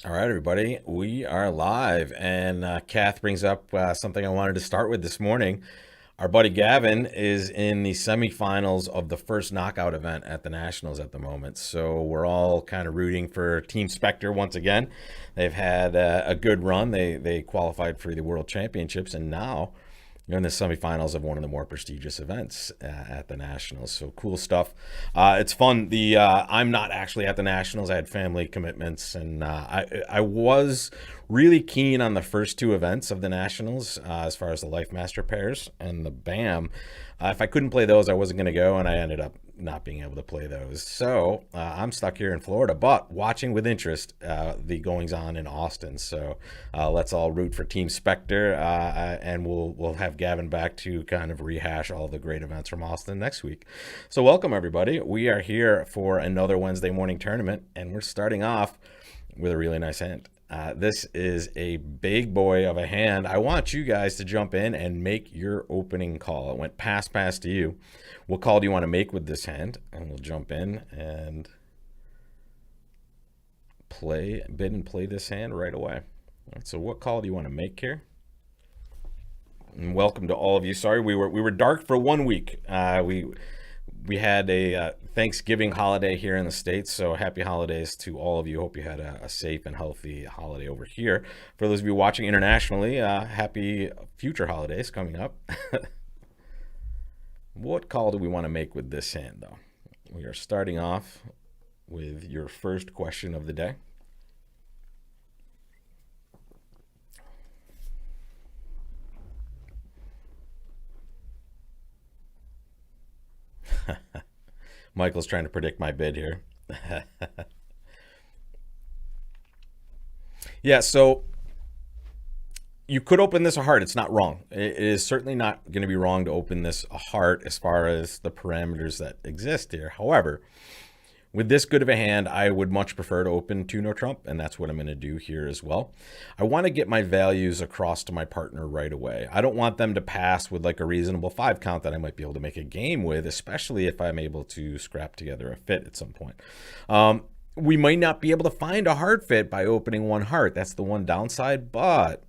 All right, everybody, we are live, and Kath brings up something I wanted to start with this morning. Our buddy Gavin is in the semifinals of the first knockout event at the Nationals at the moment, so we're all kind of rooting for Team Spectre once again. They've had a good run. They qualified for the World Championships, and now you're in the semifinals of one of the more prestigious events at the Nationals. So cool stuff. It's fun. The I'm not actually at the Nationals. I had family commitments, and I was really keen on the first two events of the Nationals as far as the Life Master pairs and the BAM. If I couldn't play those, I wasn't going to go, and I ended up not being able to play those. So I'm stuck here in Florida, but watching with interest the goings on in Austin. So let's all root for Team Spectre, and we'll have Gavin back to kind of rehash all the great events from Austin next week. So welcome everybody. We are here for another Wednesday morning tournament, and we're starting off with a really nice hand. This is a big boy of a hand. I want you guys to jump in and make your opening call. It went pass to you. What call do you want to make with this hand? And we'll jump in and bid and play this hand right away. All right, so what call do you want to make here? And welcome to all of you. Sorry, we were dark for 1 week. We had a Thanksgiving holiday here in the States, so happy holidays to all of you. Hope you had a safe and healthy holiday over here. For those of you watching internationally, happy future holidays coming up. What call do we want to make with this hand, though? We are starting off with your first question of the day. Michael's trying to predict my bid here. Yeah, so you could open this a heart. It's not wrong. It is certainly not going to be wrong to open this a heart as far as the parameters that exist here. However, with this good of a hand, I would much prefer to open 2-no trump, and that's what I'm going to do here as well. I want to get my values across to my partner right away. I don't want them to pass with like a reasonable 5 count that I might be able to make a game with, especially if I'm able to scrap together a fit at some point. We might not be able to find a hard fit by opening 1 heart. That's the one downside, but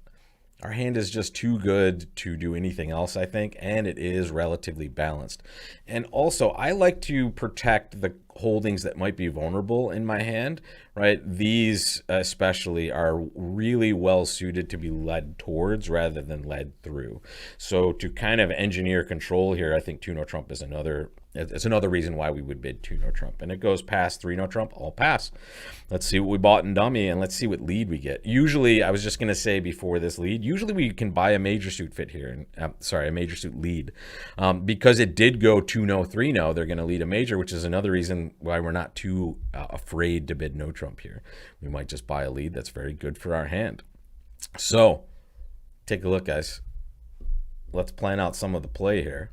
our hand is just too good to do anything else, I think, and it is relatively balanced. And also, I like to protect the holdings that might be vulnerable in my hand, right? These especially are really well suited to be led towards rather than led through. So to kind of engineer control here, I think 2-no trump is another reason why we would bid 2-no trump. And it goes past 3-no trump, all pass. Let's see what we bought in dummy, and let's see what lead we get. Usually, I was just going to say before this lead, usually we can buy a major suit fit here. A major suit lead. Because it did go 2-no, 3-no, they're going to lead a major, which is another reason why we're not too afraid to bid no trump here. We might just buy a lead that's very good for our hand. So, take a look, guys. Let's plan out some of the play here.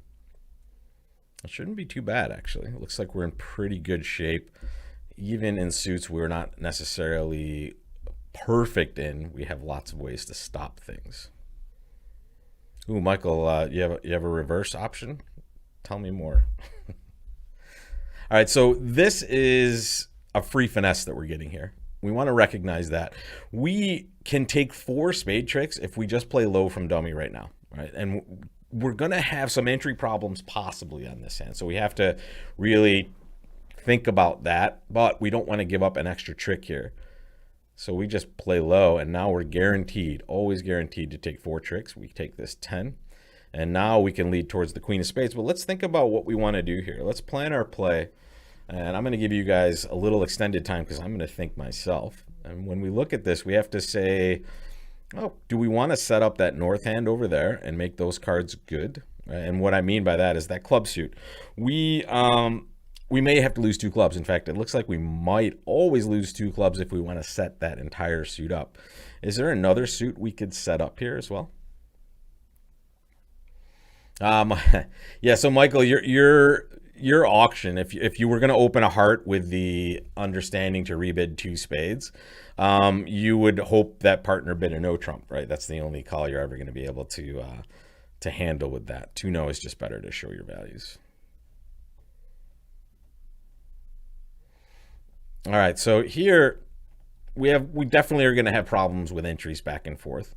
It shouldn't be too bad, actually. It looks like we're in pretty good shape. Even in suits we're not necessarily perfect in, we have lots of ways to stop things. Ooh, Michael, you have a reverse option? Tell me more. All right, so this is a free finesse that we're getting here. We want to recognize that. We can take 4 spade tricks if we just play low from dummy right now, right? And we're going to have some entry problems possibly on this hand. So we have to really think about that, but we don't want to give up an extra trick here. So we just play low, and now we're guaranteed, always guaranteed to take 4 tricks. We take this 10, and now we can lead towards the queen of spades. But let's think about what we want to do here. Let's plan our play, and I'm going to give you guys a little extended time because I'm going to think myself. And when we look at this, we have to say, oh, do we want to set up that north hand over there and make those cards good? And what I mean by that is that club suit. We may have to lose 2 clubs. In fact, it looks like we might always lose 2 clubs if we want to set that entire suit up. Is there another suit we could set up here as well? Yeah, so Michael, your auction, if you were going to open a heart with the understanding to rebid 2 spades, you would hope that partner bid a no trump, right? That's the only call you're ever going to be able to handle with that. 2-no is just better to show your values. All right, so here we definitely are going to have problems with entries back and forth.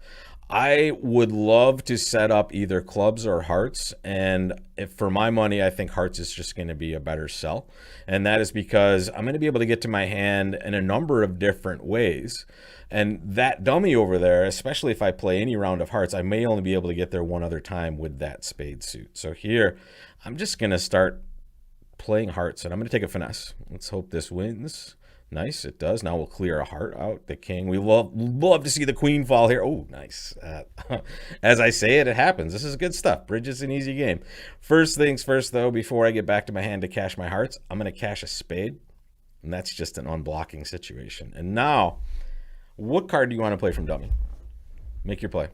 I would love to set up either clubs or hearts, and if for my money, I think hearts is just going to be a better sell, and that is because I'm going to be able to get to my hand in a number of different ways. And that dummy over there, especially if I play any round of hearts, I may only be able to get there one other time with that spade suit. So here, I'm just going to start playing hearts, and I'm going to take a finesse. Let's hope this wins. Nice, it does. Now we'll clear a heart out. The king. We love to see the queen fall here. Oh, nice. As I say it, it happens. This is good stuff. Bridge is an easy game. First things first, though, before I get back to my hand to cash my hearts, I'm going to cash a spade, and that's just an unblocking situation. And now, what card do you want to play from dummy? Make your play.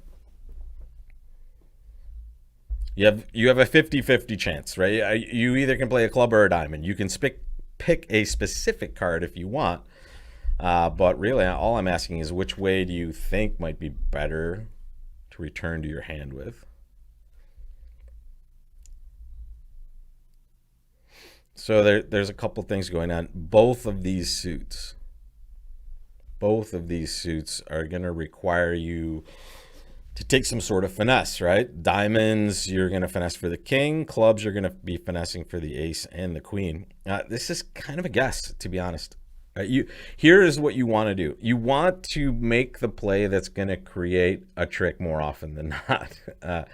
You have a 50-50 chance, right? You either can play a club or a diamond. You can pick a specific card if you want, but really all I'm asking is which way do you think might be better to return to your hand with? So there's a couple things going on. Both of these suits are going to require you to take some sort of finesse, right? Diamonds, you're going to finesse for the king. Clubs, you're going to be finessing for the ace and the queen. This is kind of a guess, to be honest. Here is what you want to do. You want to make the play that's going to create a trick more often than not.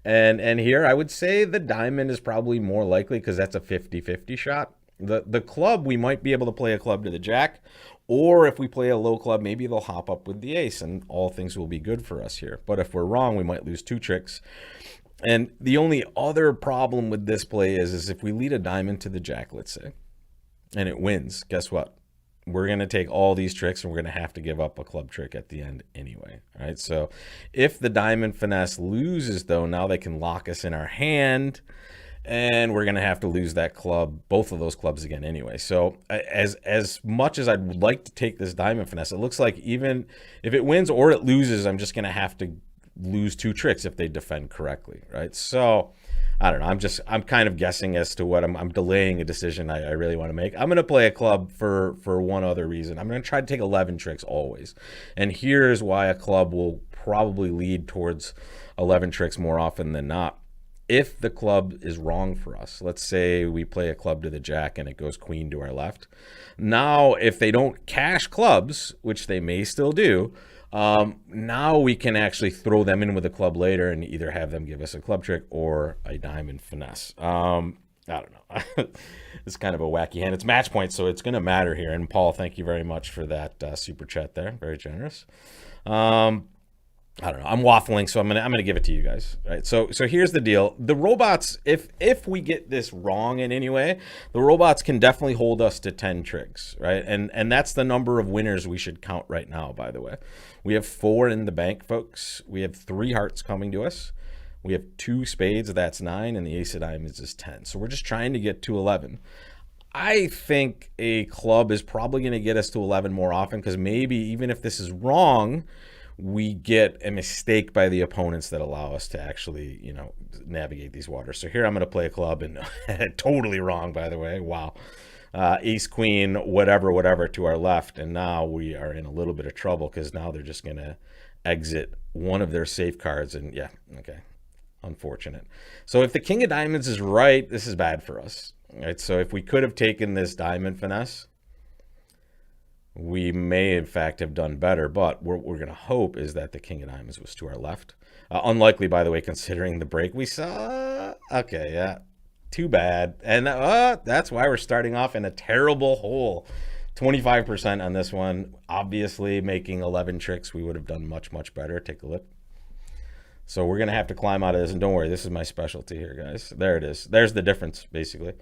And here, I would say the diamond is probably more likely because that's a 50-50 shot. The club, we might be able to play a club to the jack, or if we play a low club, maybe they'll hop up with the ace and all things will be good for us here. But if we're wrong, we might lose two tricks. And the only other problem with this play is if we lead a diamond to the jack, let's say, and it wins, guess what? We're going to take all these tricks and we're going to have to give up a club trick at the end anyway. All right. So if the diamond finesse loses, though, now they can lock us in our hand. And we're going to have to lose that club, both of those clubs again anyway. So as much as I'd like to take this diamond finesse, it looks like even if it wins or it loses, I'm just going to have to lose two tricks if they defend correctly, right? So I don't know. I'm kind of guessing as to what I'm delaying a decision I really want to make. I'm going to play a club for one other reason. I'm going to try to take 11 tricks always. And here's why a club will probably lead towards 11 tricks more often than not. If the club is wrong for us, let's say we play a club to the jack and it goes queen to our left. Now, if they don't cash clubs, which they may still do, now we can actually throw them in with a club later and either have them give us a club trick or a diamond finesse. I don't know. It's kind of a wacky hand. It's match point, so it's going to matter here. And Paul, thank you very much for that super chat there. Very generous. I don't know. I'm waffling, so I'm gonna give it to you guys. Right. So here's the deal. The robots, if we get this wrong in any way, the robots can definitely hold us to 10 tricks, right? And that's the number of winners we should count right now, by the way. We have 4 in the bank, folks. We have 3 hearts coming to us. We have 2 spades, that's 9, and the ace of diamonds is 10. So we're just trying to get to 11. I think a club is probably going to get us to 11 more often because maybe even if this is wrong, we get a mistake by the opponents that allow us to actually, navigate these waters. So here I'm going to play a club and totally wrong, by the way. Wow. Ace, queen, whatever to our left. And now we are in a little bit of trouble because now they're just going to exit one of their safe cards. And yeah, okay. Unfortunate. So if the king of diamonds is right, this is bad for us. Right. So if we could have taken this diamond finesse, we may, in fact, have done better, but what we're going to hope is that the king of diamonds was to our left. Unlikely, by the way, considering the break we saw. Okay, yeah, too bad. And that's why we're starting off in a terrible hole. 25% on this one. Obviously, making 11 tricks, we would have done much, much better. Take a look. So we're going to have to climb out of this. And don't worry, this is my specialty here, guys. There it is. There's the difference, basically.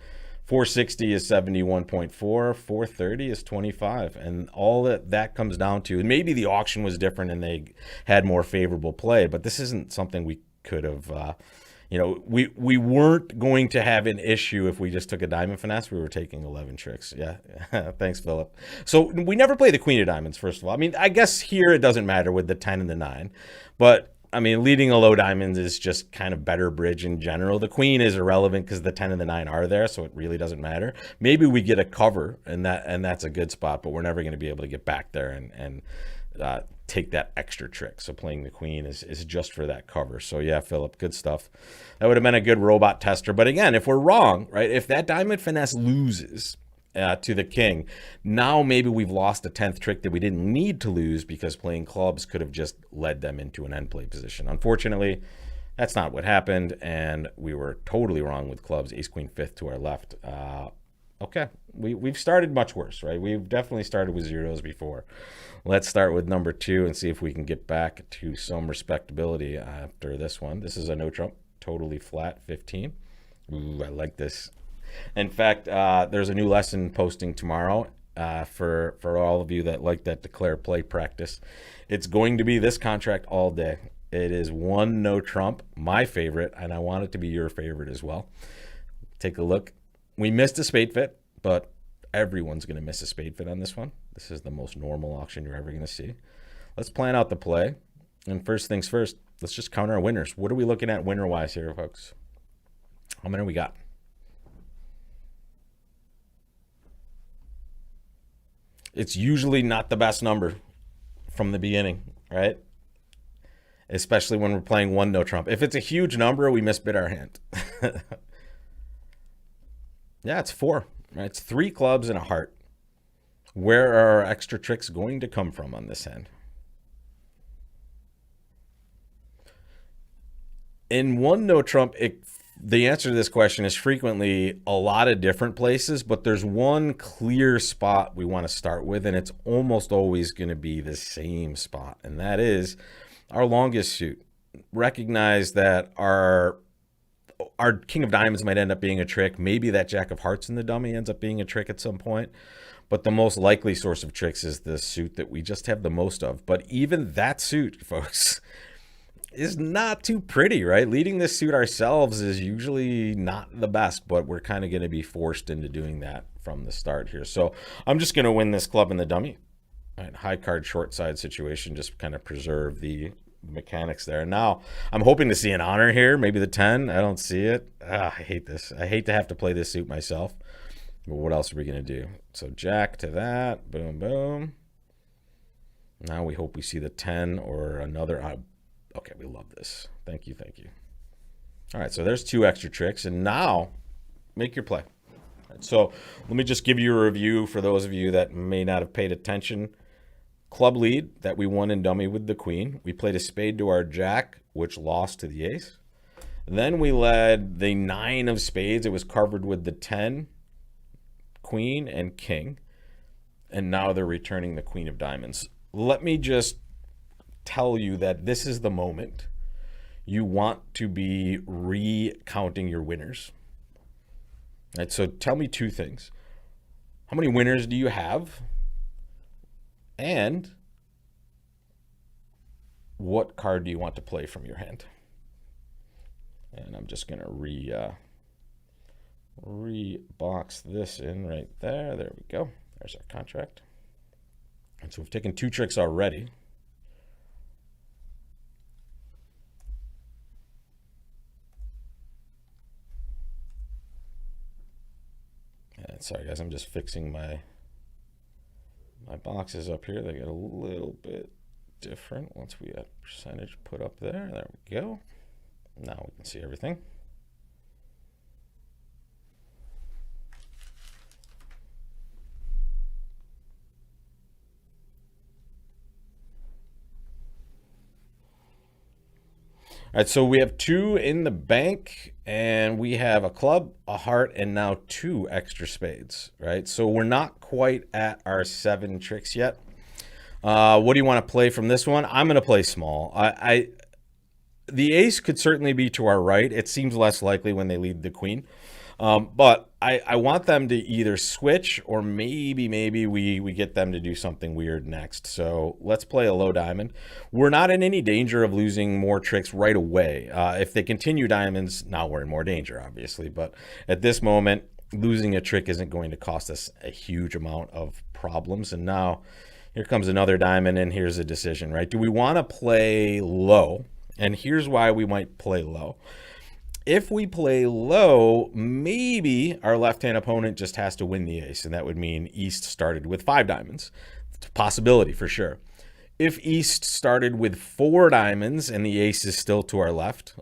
460 is 71.4, 430 is 25, and all that comes down to, and maybe the auction was different and they had more favorable play, but this isn't something we could have, we weren't going to have an issue if we just took a diamond finesse. We were taking 11 tricks. Yeah. Thanks, Philip. So we never play the queen of diamonds, first of all. I mean, I guess here it doesn't matter with the 10 and the 9, but I mean, leading a low diamond is just kind of better bridge in general. The queen is irrelevant because the 10 and the 9 are there, so it really doesn't matter. Maybe we get a cover, and that's a good spot, but we're never going to be able to get back there and take that extra trick. So playing the queen is just for that cover. So yeah, Philip, good stuff. That would have been a good robot tester. But again, if we're wrong, right, if that diamond finesse loses to the king, now maybe we've lost a 10th trick that we didn't need to lose because playing clubs could have just led them into an end play position. Unfortunately, that's not what happened, and we were totally wrong with clubs. Ace queen fifth to our left. Okay, we've started much worse, right? We've definitely started with zeros before. Let's start with number 2 and see if we can get back to some respectability after this one. This is a no trump, totally flat 15. Ooh, I like this. In fact, there's a new lesson posting tomorrow for all of you that like that declare play practice. It's going to be this contract all day. It is one no trump, my favorite, and I want it to be your favorite as well. Take a look. We missed a spade fit, but everyone's going to miss a spade fit on this one. This is the most normal auction you're ever going to see. Let's plan out the play. And first things first, let's just count our winners. What are we looking at winner-wise here, folks? How many we got? It's usually not the best number from the beginning, right? Especially when we're playing one no trump. If it's a huge number, we misbid our hand. Yeah, it's 4. Right? It's 3 clubs and a heart. Where are our extra tricks going to come from on this hand? In one no trump, the answer to this question is frequently a lot of different places, but there's one clear spot we want to start with, and it's almost always going to be the same spot, and that is our longest suit. Recognize that our king of diamonds might end up being a trick. Maybe that jack of hearts in the dummy ends up being a trick at some point. But the most likely source of tricks is the suit that we just have the most of. But even that suit, folks, is not too pretty, right? Leading this suit ourselves is usually not the best, but we're kind of going to be forced into doing that from the start here. So I'm just going to win this club in the dummy. All right, high card short side situation, just kind of preserve the mechanics there. Now I'm hoping to see an honor here, maybe the 10. I don't see it. I hate this. I hate to have to play this suit myself, but what else are we going to do? So jack to that, boom, boom. Now we hope we see the 10 or another. Okay, we love this. Thank you, thank you. All right, so there's 2 extra tricks, and now make your play. All right, so let me just give you a review for those of you that may not have paid attention. Club lead that we won in dummy with the queen. We played a spade to our jack, which lost to the ace. Then we led the 9 of spades. It was covered with the 10, queen, and king. And now they're returning the queen of diamonds. Let me just tell you that this is the moment you want to be recounting your winners. Right, so tell me 2 things. How many winners do you have? And what card do you want to play from your hand? And I'm just going to re-box this in right there. There we go. There's our contract. And so we've taken 2 tricks already. And sorry, guys, I'm just fixing my boxes up here. They get a little bit different once we have percentage put up there. There we go. Now we can see everything. All right, so we have 2 in the bank, and we have a club, a heart, and now 2 extra spades, right? So we're not quite at our 7 tricks yet. What do you want to play from this one? I'm going to play small. The ace could certainly be to our right. It seems less likely when they lead the queen. But I want them to either switch or maybe we get them to do something weird next. So let's play a low diamond. We're not in any danger of losing more tricks right away. If they continue diamonds, now we're in more danger, obviously. But at this moment, losing a trick isn't going to cost us a huge amount of problems. And now here comes another diamond, and here's a decision, right? Do we want to play low And here's why we might play low. If we play low, maybe our left-hand opponent just has to win the ace, and that would mean East started with 5 diamonds. It's a possibility for sure. If East started with 4 diamonds and the ace is still to our left,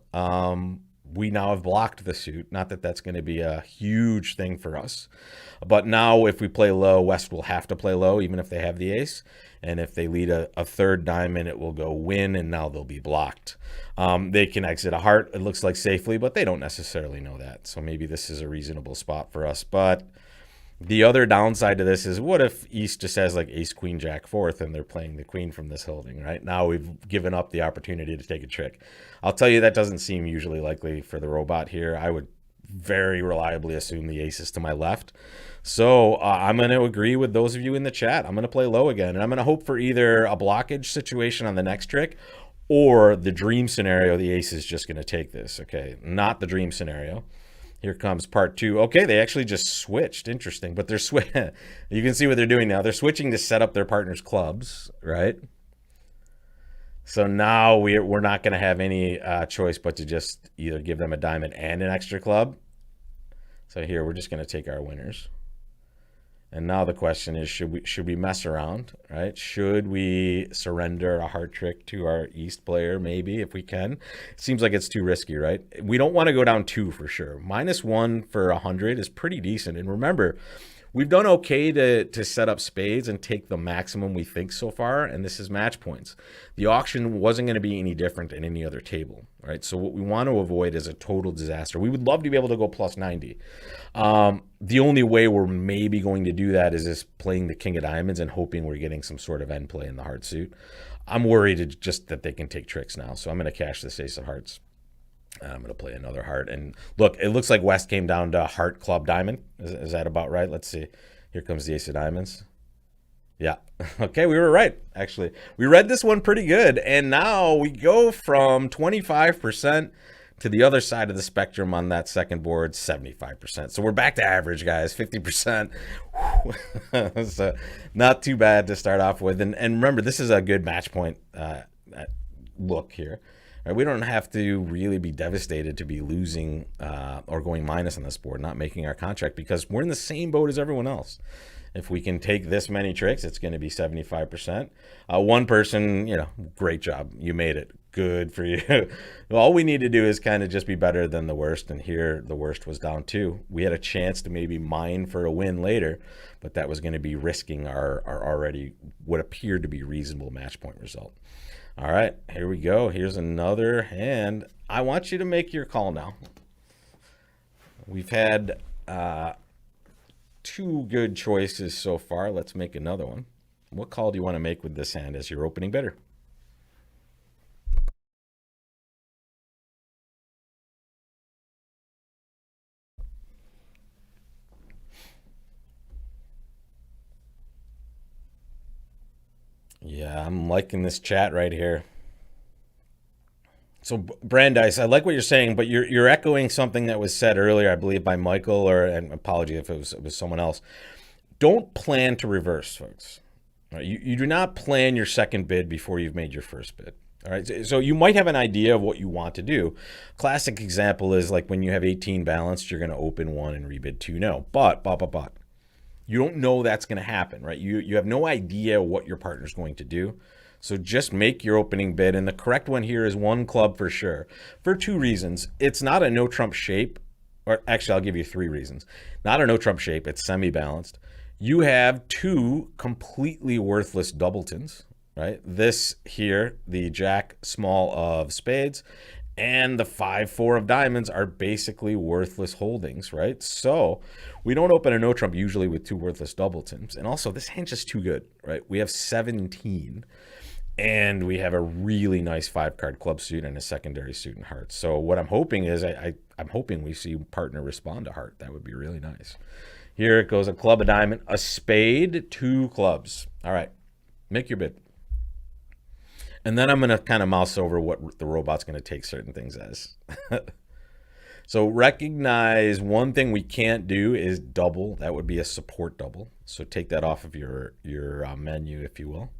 we now have blocked the suit. Not that that's going to be a huge thing for us. But now if we play low, West will have to play low, even if they have the ace. And if they lead a 3rd diamond, it will go win, and now they'll be blocked. They can exit a heart, it looks like, safely, but they don't necessarily know that. So maybe this is a reasonable spot for us. But the other downside to this is, what if East just has like ace, queen, jack, 4th, and they're playing the queen from this holding, right? Now we've given up the opportunity to take a trick. I'll tell you, that doesn't seem usually likely for the robot here. I would very reliably assume the ace is to my left. So I'm going to agree with those of you in the chat. I'm going to play low again, and I'm going to hope for either a blockage situation on the next trick or the dream scenario, the ace is just going to take this. Okay, not the dream scenario. Here comes part 2. Okay, they actually just switched. Interesting. But they're you can see what they're doing now. They're switching to set up their partner's clubs, right? So now we're not going to have any choice but to just either give them a diamond and an extra club. So here we're just going to take our winners. And now the question is, should we mess around, right? Should we surrender a heart trick to our East player, maybe, if we can? It seems like it's too risky, right? We don't want to go down 2 for sure. -1 for 100 is pretty decent. And remember, we've done okay to set up spades and take the maximum we think so far, and this is match points. The auction wasn't going to be any different than any other table, right? So what we want to avoid is a total disaster. We would love to be able to go +90. The only way we're maybe going to do that is just playing the king of diamonds and hoping we're getting some sort of end play in the heart suit. I'm worried just that they can take tricks now, so I'm going to cash this ace of hearts. I'm going to play another heart. And look, it looks like West came down to heart, club, diamond. Is that about right? Let's see. Here comes the ace of diamonds. Yeah. Okay, we were right, actually. We read this one pretty good. And now we go from 25% to the other side of the spectrum on that second board, 75%. So we're back to average, guys, 50%. So not too bad to start off with. And remember, this is a good match point look here. Right, we don't have to really be devastated to be losing or going minus on this board, not making our contract, because we're in the same boat as everyone else. If we can take this many tricks, it's going to be 75%. One person, great job. You made it. Good for you. All we need to do is kind of just be better than the worst. And here, the worst was down 2. We had a chance to maybe mine for a win later, but that was going to be risking our already what appeared to be reasonable match point result. All right, here we go. Here's another hand. I want you to make your call now. We've had 2 good choices so far. Let's make another one. What call do you want to make with this hand as your opening bidder? Yeah, I'm liking this chat right here. So Brandeis, I like what you're saying, but you're echoing something that was said earlier, I believe, by Michael, and apology if it was someone else. Don't plan to reverse, folks. Right? You do not plan your second bid before you've made your first bid. All right, so you might have an idea of what you want to do. Classic example is like when you have 18 balanced, you're going to open 1 and rebid 2. No, but. You don't know that's going to happen, right? You have no idea what your partner's going to do. So just make your opening bid. And the correct one here is 1 club for sure, for 2 reasons. It's not a no trump shape, or actually I'll give you 3 reasons. Not a no trump shape, it's semi-balanced. You have 2 completely worthless doubletons, right? This here, the jack small of spades, and the 5-4 of diamonds are basically worthless holdings, right? So we don't open a no trump usually with 2 worthless doubletons. And also, this hand's just too good, right? We have 17, and we have a really nice 5-card club suit and a secondary suit and hearts. So what I'm hoping is I'm hoping we see partner respond to heart. That would be really nice. Here it goes, a club, a diamond, a spade, 2 clubs. All right, make your bid. And then I'm going to kind of mouse over what the robot's going to take certain things as. So recognize one thing we can't do is double. That would be a support double. So take that off of your menu, if you will.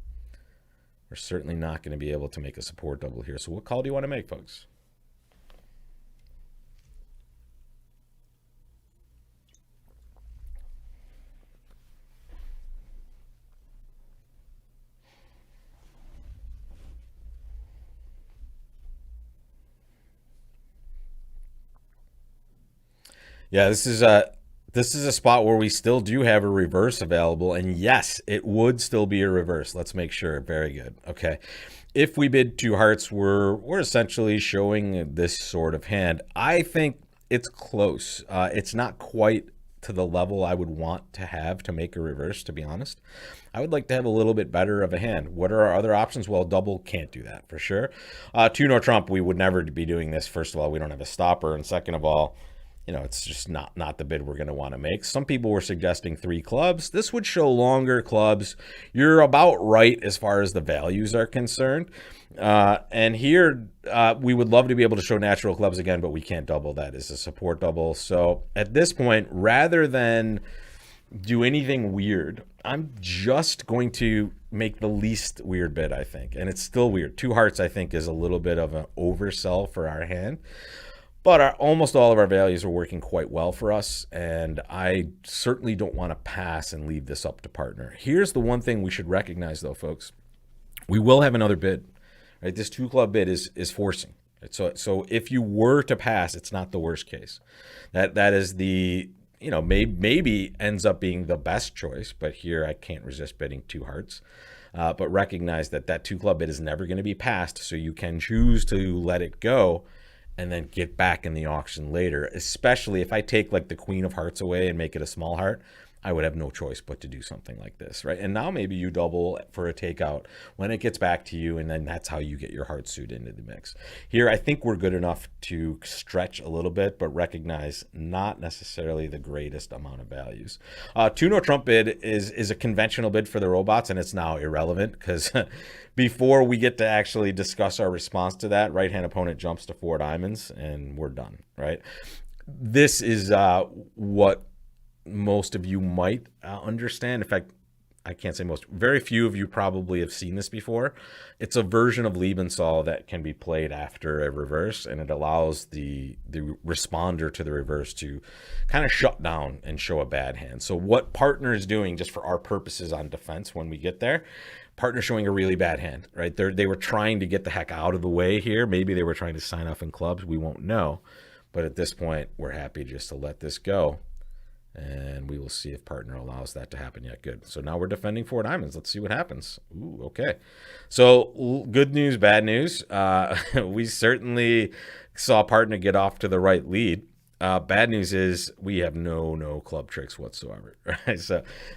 We're certainly not going to be able to make a support double here. So what call do you want to make, folks? Yeah, this is a spot where we still do have a reverse available, and yes, it would still be a reverse. Let's make sure. Very good. Okay. If we bid two hearts, we're essentially showing this sort of hand. I think it's close. It's not quite to the level I would want to have to make a reverse, to be honest. I would like to have a little bit better of a hand. What are our other options? Well, double can't do that for sure. Two no trump, we would never be doing this. First of all, we don't have a stopper, and second of all, it's just not the bid we're going to want to make. Some people were suggesting three clubs. This would show longer clubs. You're about right as far as the values are concerned. And here, we would love to be able to show natural clubs again, but we can't double that as a support double. So at this point, rather than do anything weird, I'm just going to make the least weird bid, I think. And it's still weird. Two hearts, I think, is a little bit of an oversell for our hand. But almost all of our values are working quite well for us, and I certainly don't want to pass and leave this up to partner. Here's the one thing we should recognize, though, folks. We will have another bid. Right? This two-club bid is forcing. Right? So if you were to pass, it's not the worst case. That is the, maybe ends up being the best choice, but here I can't resist bidding two hearts. But recognize that two-club bid is never going to be passed, so you can choose to let it go and then get back in the auction later, especially if I take like the queen of hearts away and make it a small heart. I would have no choice but to do something like this, right? And now maybe you double for a takeout when it gets back to you, and then that's how you get your heart suit into the mix. Here, I think we're good enough to stretch a little bit, but recognize not necessarily the greatest amount of values. Two no trump bid is a conventional bid for the robots, and it's now irrelevant because before we get to actually discuss our response to that, right-hand opponent jumps to four diamonds, and we're done, right? This is what most of you might understand. In fact, I can't say most. Very few of you probably have seen this before. It's a version of Liebensaal that can be played after a reverse, and it allows the responder to the reverse to kind of shut down and show a bad hand. So what partner is doing, just for our purposes on defense when we get there, partner showing a really bad hand, right? They were trying to get the heck out of the way here. Maybe they were trying to sign off in clubs. We won't know. But at this point, we're happy just to let this go. And we will see if partner allows that to happen yet. Good. So now we're defending four diamonds. Let's see what happens. Ooh, okay. So good news, bad news. We certainly saw partner get off to the right lead. Bad news is we have no club tricks whatsoever. Right?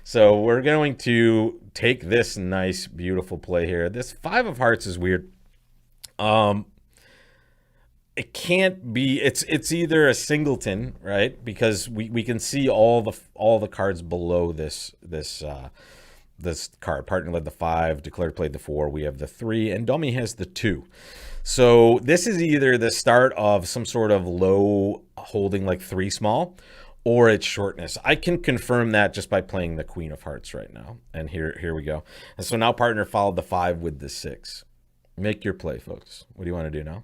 So we're going to take this nice, beautiful play here. This five of hearts is weird. It can't be. It's either a singleton, right? Because we can see all the cards below this card. Partner led the 5, declared played the 4. We have the 3, and dummy has the 2. So this is either the start of some sort of low holding like 3 small, or it's shortness. I can confirm that just by playing the queen of hearts right now. And here we go. And so now partner followed the 5 with the 6. Make your play, folks. What do you want to do now?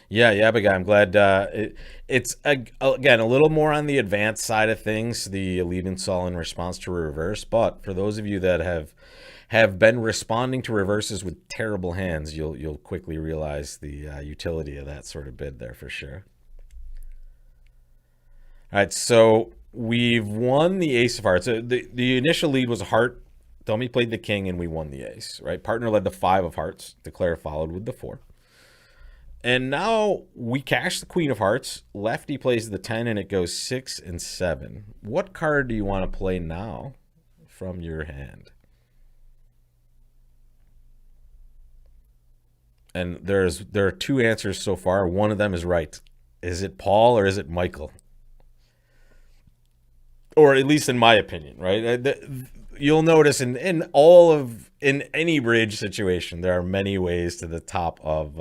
Yeah, but I'm glad it's again a little more on the advanced side of things, the Liebensaal in response to reverse. But for those of you that have been responding to reverses with terrible hands, you'll quickly realize the utility of that sort of bid there for sure. All right, so we've won the ace of hearts. The initial lead was a heart. Dummy played the king, and we won the ace. Right, partner led the 5 of hearts. Declare followed with the 4. And now we cash the queen of hearts. Lefty plays the 10, and it goes 6 and 7. What card do you want to play now from your hand? And there are 2 answers so far. One of them is right. Is it Paul or is it Michael? Or at least in my opinion, right? You'll notice in any bridge situation, there are many ways to the top of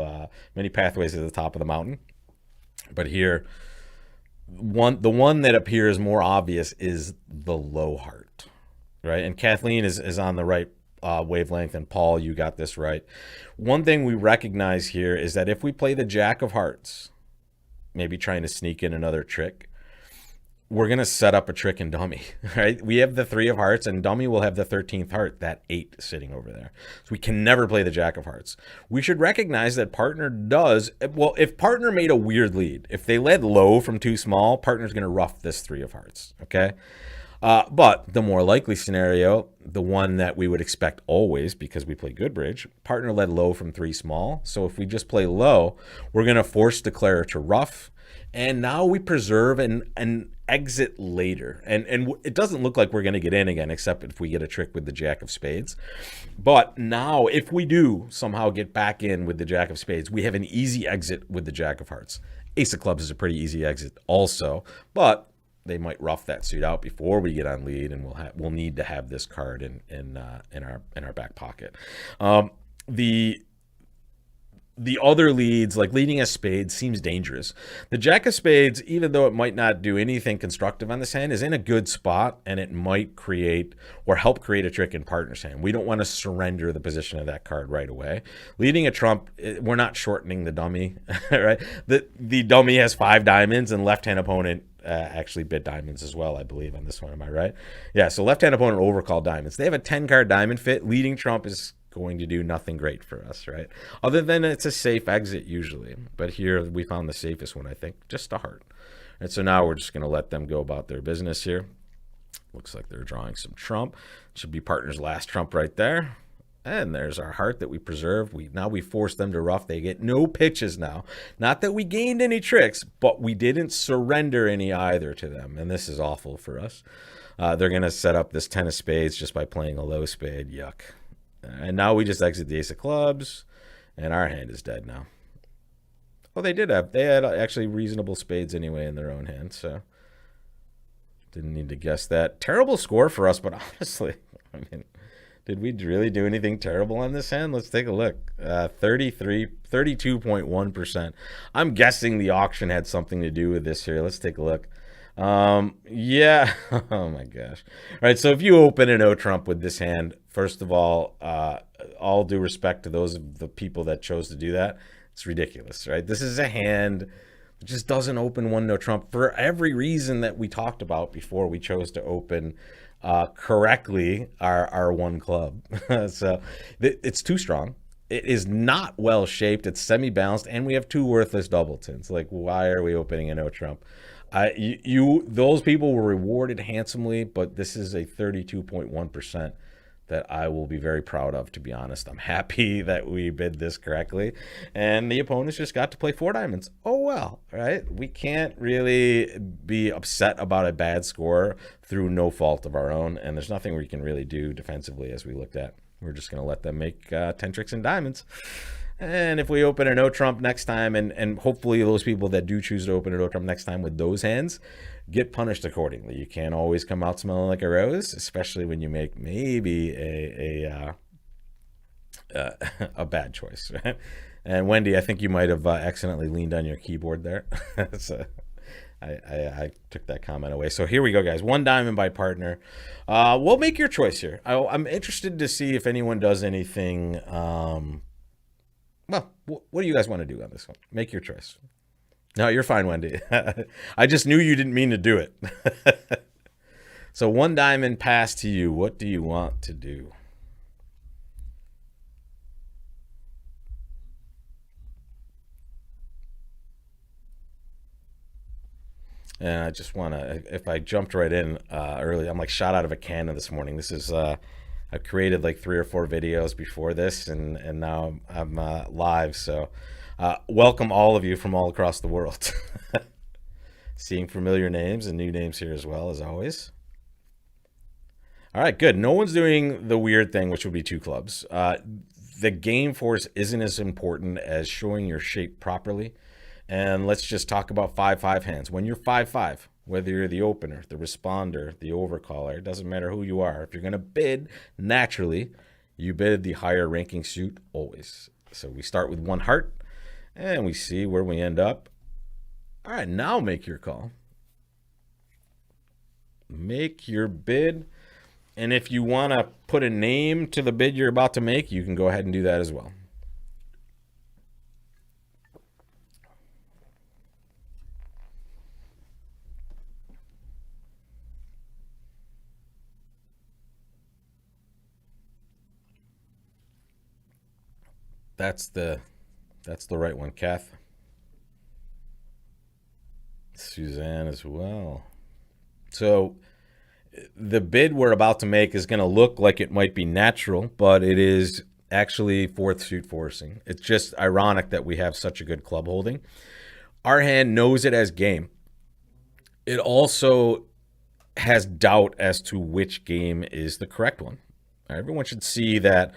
many pathways to the top of the mountain. But here, the one that appears more obvious is the low heart, right? And Kathleen is on the right wavelength, and Paul, you got this right. One thing we recognize here is that if we play the Jack of Hearts, maybe trying to sneak in another trick, we're going to set up a trick in dummy, right? We have the 3 of hearts, and dummy will have the 13th heart, that 8 sitting over there. So we can never play the Jack of Hearts. We should recognize that partner does, well, if partner made a weird lead, if they led low from too small, partner's going to rough this 3 of hearts, okay? But the more likely scenario, the one that we would expect always because we play good bridge, partner led low from 3 small. So if we just play low, we're going to force declarer to rough. And now we preserve and exit later. And it doesn't look like we're going to get in again, except if we get a trick with the Jack of Spades. But now if we do somehow get back in with the Jack of Spades, we have an easy exit with the Jack of Hearts. Ace of Clubs is a pretty easy exit also, but they might rough that suit out before we get on lead, and we'll need to have this card in our back pocket. The other leads, like leading a spade, seems dangerous. The Jack of Spades, even though it might not do anything constructive on this hand, is in a good spot, and it might create or help create a trick in partner's hand. We don't want to surrender the position of that card right away. Leading a trump, we're not shortening the dummy, right? The dummy has 5 diamonds, and left-hand opponent actually bid diamonds as well, I believe, on this one. Am I right? Yeah, so left-hand opponent overcalled diamonds. They have a 10-card diamond fit. Leading trump is going to do nothing great for us, right? Other than it's a safe exit usually. But here we found the safest one, I think, just a heart. And so now we're just going to let them go about their business here. Looks like they're drawing some trump. Should be partner's last trump right there. And there's our heart that we preserved. Now we force them to rough. They get no pitches now. Not that we gained any tricks, but we didn't surrender any either to them. And this is awful for us. They're going to set up this 10 of spades just by playing a low spade. Yuck. And now we just exit the ace of clubs, and our hand is dead now. Oh, they had actually reasonable spades anyway in their own hand, so didn't need to guess that. Terrible score for us, but honestly, I mean, did we really do anything terrible on this hand? Let's take a look. 32.1%. I'm guessing the auction had something to do with this here. Let's take a look. Yeah. Oh my gosh. All right. So if you open an O trump with this hand, first of all due respect to those of the people that chose to do that, it's ridiculous, right? This is a hand that just doesn't open one no trump for every reason that we talked about before we chose to open correctly our one club. So it's too strong. It is not well shaped. It's semi-balanced, and we have 2 worthless doubletons. Like, why are we opening an O trump? Those people were rewarded handsomely, but this is a 32.1% that I will be very proud of, to be honest. I'm happy that we bid this correctly, and the opponents just got to play 4 diamonds. Oh well, right? We can't really be upset about a bad score through no fault of our own, and there's nothing we can really do defensively, as we looked at. We're just going to let them make 10 tricks in diamonds. And if we open a no trump next time, and hopefully those people that do choose to open a no trump next time with those hands get punished accordingly. You can't always come out smelling like a rose, especially when you make maybe a bad choice. Right? And Wendy, I think you might have accidentally leaned on your keyboard there. So I took that comment away. So here we go, guys. 1 diamond by partner. We'll make your choice here. I'm interested to see if anyone does anything. Well, what do you guys want to do on this one? Make your choice. No, you're fine, Wendy. I just knew you didn't mean to do it. So 1 diamond pass to you. What do you want to do? And I just want to, if I jumped right in early, I'm like shot out of a cannon this morning. This is, I've created like 3 or 4 videos before this, and now I'm live. So welcome all of you from all across the world. Seeing familiar names and new names here as well, as always. All right, good. No one's doing the weird thing, which would be 2 clubs. The game force isn't as important as showing your shape properly. And let's just talk about 5-5 hands. When you're 5-5, whether you're the opener, the responder, the overcaller, it doesn't matter who you are. If you're going to bid, naturally, you bid the higher ranking suit always. So we start with 1 heart, and we see where we end up. All right, now make your call. make your bid. And if you want to put a name to the bid you're about to make, you can go ahead and do that as well. That's the right one, Kath. Suzanne as well. So the bid we're about to make is going to look like it might be natural, but it is actually fourth suit forcing. It's just ironic that we have such a good club holding. Our hand knows it as game. It also has doubt as to which game is the correct one. Everyone should see that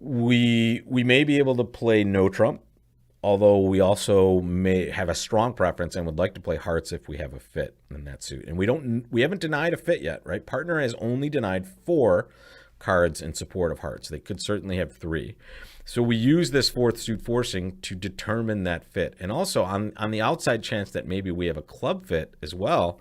we may be able to play no trump, although we also may have a strong preference and would like to play hearts if we have a fit in that suit. And we haven't denied a fit yet, right? Partner has only denied 4 cards in support of hearts. They could certainly have 3. So we use this fourth suit forcing to determine that fit. And also on the outside chance that maybe we have a club fit as well,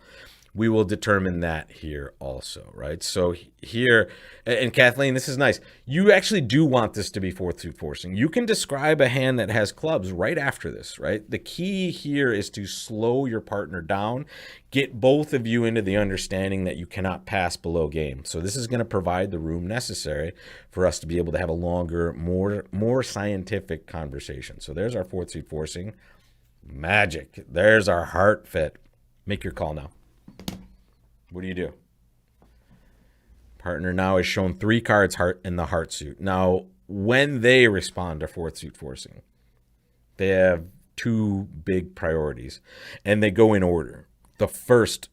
we will determine that here also, right? So here, and Kathleen, this is nice. You actually do want this to be fourth suit forcing. You can describe a hand that has clubs right after this, right? The key here is to slow your partner down, get both of you into the understanding that you cannot pass below game. So this is going to provide the room necessary for us to be able to have a longer, more scientific conversation. So there's our fourth suit forcing. Magic. There's our heart fit. Make your call now. What do you do? Partner now has shown 3 cards heart in the heart suit. Now, when they respond to fourth suit forcing, they have 2 big priorities, and they go in order. The first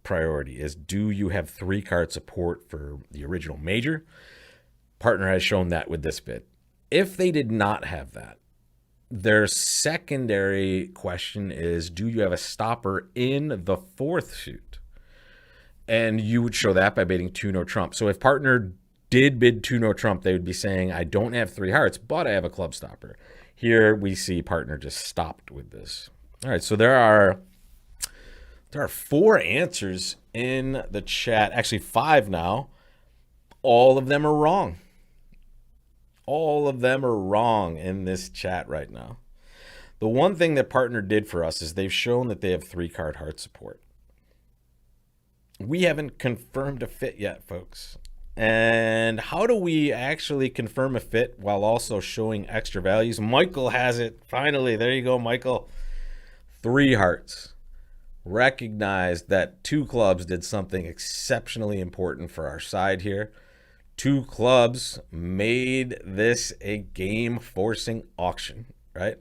priority is, do you have 3 card support for the original major? Partner has shown that with this bid. If they did not have that, their secondary question is, do you have a stopper in the fourth suit? And you would show that by bidding 2 no trump. So if partner did bid 2 no trump, they would be saying, I don't have 3 hearts, but I have a club stopper. Here we see partner just stopped with this. All right, so there are 4 answers in the chat, actually 5 now. All of them are wrong. All of them are wrong in this chat right now. The one thing that partner did for us is they've shown that they have 3 card heart support. We haven't confirmed a fit yet, folks. And how do we actually confirm a fit while also showing extra values? Michael has it. Finally, there you go, Michael. 3 hearts. Recognize that 2 clubs did something exceptionally important for our side here. 2 clubs made this a game-forcing auction, right?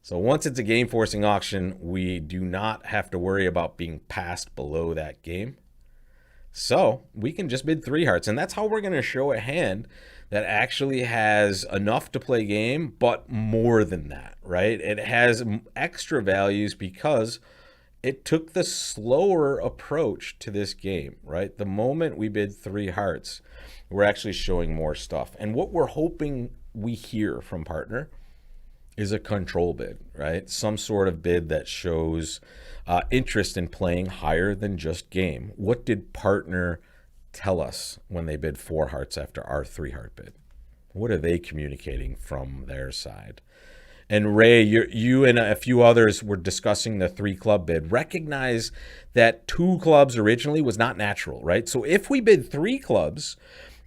So once it's a game-forcing auction, we do not have to worry about being passed below that game. So we can just bid 3 hearts, and that's how we're going to show a hand that actually has enough to play game, but more than that, right? It has extra values because it took the slower approach to this game, right? The moment we bid 3 hearts, we're actually showing more stuff. And what we're hoping we hear from partner is a control bid, right? Some sort of bid that shows interest in playing higher than just game. What did partner tell us when they bid 4 hearts after our 3 heart bid? What are they communicating from their side? And Ray, you and a few others were discussing the 3 club bid. Recognize that 2 clubs originally was not natural, right? So if we bid 3 clubs,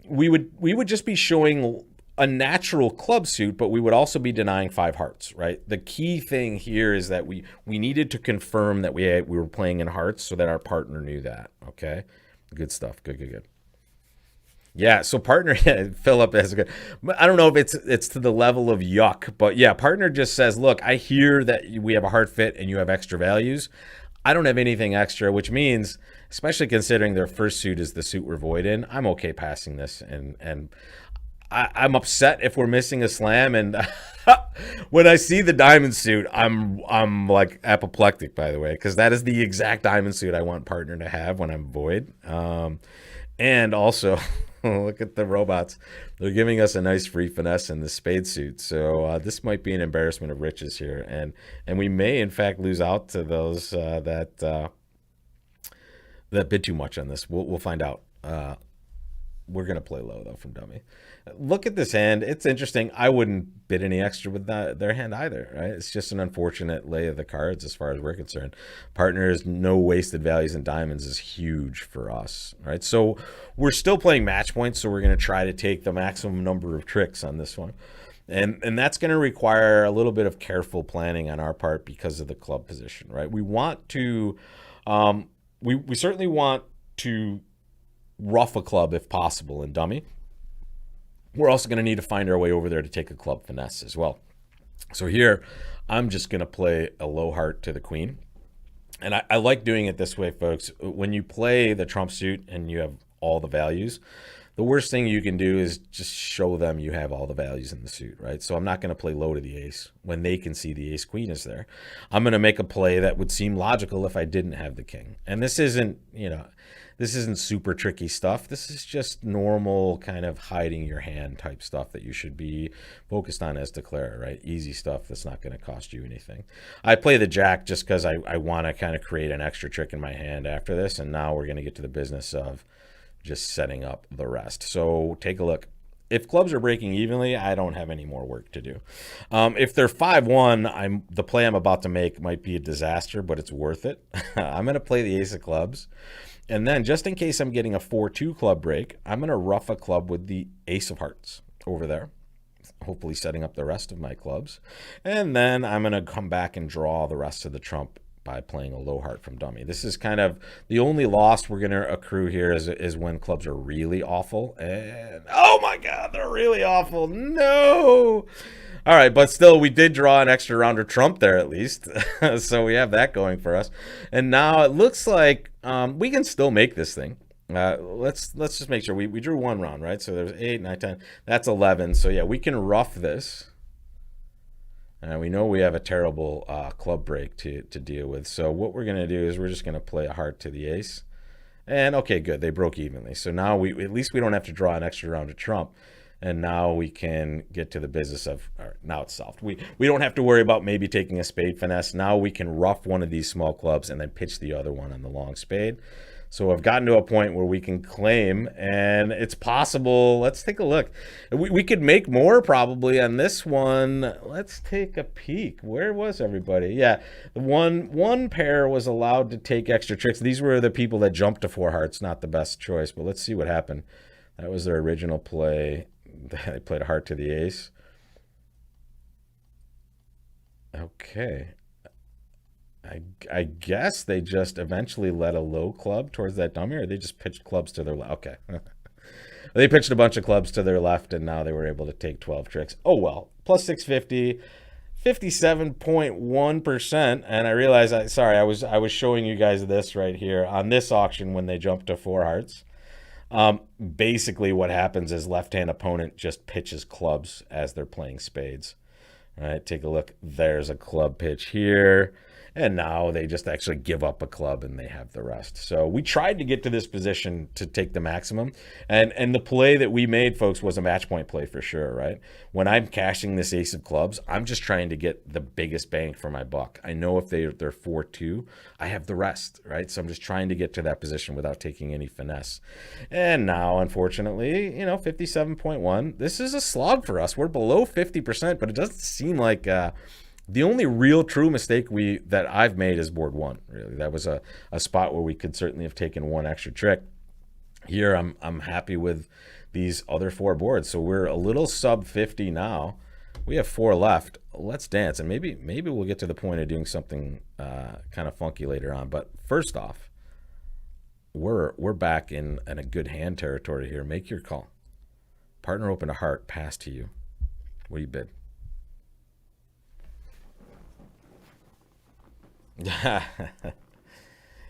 we would just be showing a natural club suit, but we would also be denying 5 hearts, right? The key thing here is that we needed to confirm that we were playing in hearts so that our partner knew that, okay? Good stuff. Good. Yeah, so partner, Philip has a good, I don't know if it's to the level of yuck, but yeah, partner just says, look, I hear that we have a heart fit and you have extra values. I don't have anything extra, which means, especially considering their first suit is the suit we're void in, I'm okay passing this, and I'm upset if we're missing a slam, and when I see the diamond suit, I'm like apoplectic, by the way, because that is the exact diamond suit I want partner to have when I'm void. And also, look at the robots. They're giving us a nice free finesse in the spade suit. So this might be an embarrassment of riches here. And we may, in fact, lose out to those that that bid too much on this. We'll find out. We're going to play low, though, from dummy. Look at this hand. It's interesting. I wouldn't bid any extra with their hand either, right? It's just an unfortunate lay of the cards as far as we're concerned. Partners, no wasted values in diamonds is huge for us, right? So we're still playing match points, so we're going to try to take the maximum number of tricks on this one. And that's going to require a little bit of careful planning on our part because of the club position, right? We want to, we certainly want to rough a club if possible in dummy. We're also going to need to find our way over there to take a club finesse as well. So here, I'm just going to play a low heart to the queen. And I like doing it this way, folks. When you play the trump suit and you have all the values, the worst thing you can do is just show them you have all the values in the suit, right? So I'm not going to play low to the ace when they can see the ace queen is there. I'm going to make a play that would seem logical if I didn't have the king. And this isn't, this isn't super tricky stuff. This is just normal kind of hiding your hand type stuff that you should be focused on as declarer, right? Easy stuff that's not going to cost you anything. I play the jack just because I want to kind of create an extra trick in my hand after this. And now we're going to get to the business of just setting up the rest. So take a look. If clubs are breaking evenly, I don't have any more work to do. If they're 5-1, the play I'm about to make might be a disaster, but it's worth it. I'm going to play the ace of clubs. And then just in case I'm getting a 4-2 club break, I'm going to rough a club with the ace of hearts over there, hopefully setting up the rest of my clubs. And then I'm going to come back and draw the rest of the trump by playing a low heart from dummy. This is kind of the only loss we're going to accrue here is when clubs are really awful. And oh my God, they're really awful. No. All right, but still, we did draw an extra round of trump there at least. So we have that going for us. And now it looks like we can still make this thing. Let's just make sure. We drew one round, right? So there's 8, 9, 10. That's 11. So yeah, we can rough this. And we know we have a terrible club break to deal with. So what we're going to do is we're just going to play a heart to the ace. And okay, good. They broke evenly. So now at least we don't have to draw an extra round of trump. And now we can get to the business of, all right, now it's solved. We don't have to worry about maybe taking a spade finesse. Now we can rough one of these small clubs and then pitch the other one on the long spade. So I've gotten to a point where we can claim, and it's possible. Let's take a look. We could make more probably on this one. Let's take a peek. Where was everybody? Yeah, one pair was allowed to take extra tricks. These were the people that jumped to 4 hearts, not the best choice, but let's see what happened. That was their original play. They played a heart to the ace. Okay. I guess they just eventually led a low club towards that dummy, or they just pitched clubs to their left. Okay. They pitched a bunch of clubs to their left, and now they were able to take 12 tricks. Oh, well. Plus 650, 57.1%. And I realized, I was showing you guys this right here on this auction when they jumped to 4 hearts. Basically what happens is left-hand opponent just pitches clubs as they're playing spades. All right, take a look. There's a club pitch here. And now they just actually give up a club and they have the rest. So we tried to get to this position to take the maximum. And the play that we made, folks, was a match point play for sure, right? When I'm cashing this ace of clubs, I'm just trying to get the biggest bang for my buck. I know if they're 4-2, I have the rest, right? So I'm just trying to get to that position without taking any finesse. And now, unfortunately, 57.1. This is a slog for us. We're below 50%, but it doesn't seem like... the only real true mistake that I've made is board 1, really. That was a spot where we could certainly have taken one extra trick. Here, I'm happy with these other 4 boards. So we're a little sub 50 now. We have 4 left. Let's dance. And maybe we'll get to the point of doing something kind of funky later on. But first off, we're back in a good hand territory here. Make your call. Partner open a heart, pass to you. What do you bid?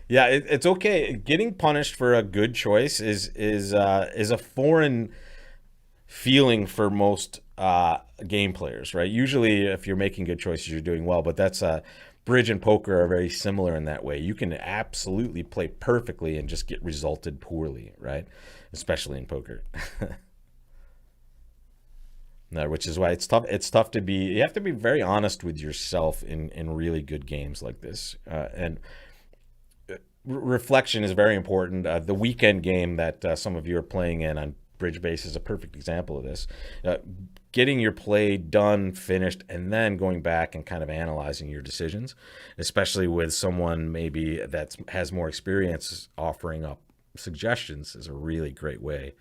Yeah, it's okay. Getting punished for a good choice is a foreign feeling for most game players, right? Usually, if you're making good choices, you're doing well. But that's bridge and poker are very similar in that way. You can absolutely play perfectly and just get resulted poorly, right? Especially in poker. No, which is why it's tough. It's tough to be. You have to be very honest with yourself in really good games like this. And reflection is very important. The weekend game that some of you are playing in on Bridge Base is a perfect example of this. Getting your play done, finished, and then going back and kind of analyzing your decisions, especially with someone maybe that has more experience offering up suggestions, is a really great way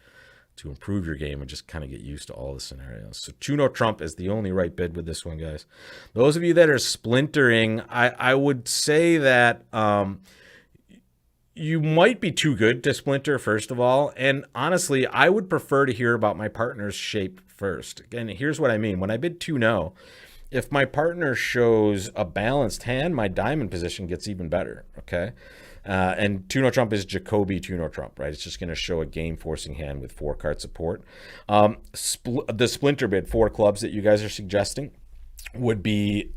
to improve your game and just kind of get used to all the scenarios. So Chuno Trump is the only right bid with this one, guys. Those of you that are splintering, I would say that you might be too good to splinter, first of all. And honestly, I would prefer to hear about my partner's shape first. And here's what I mean. When I bid 2-0, if my partner shows a balanced hand, my diamond position gets even better, okay? And Tuno Trump is Jacoby Tuno Trump, right? It's just going to show a game-forcing hand with 4-card support. The splinter bid, 4 clubs that you guys are suggesting, would be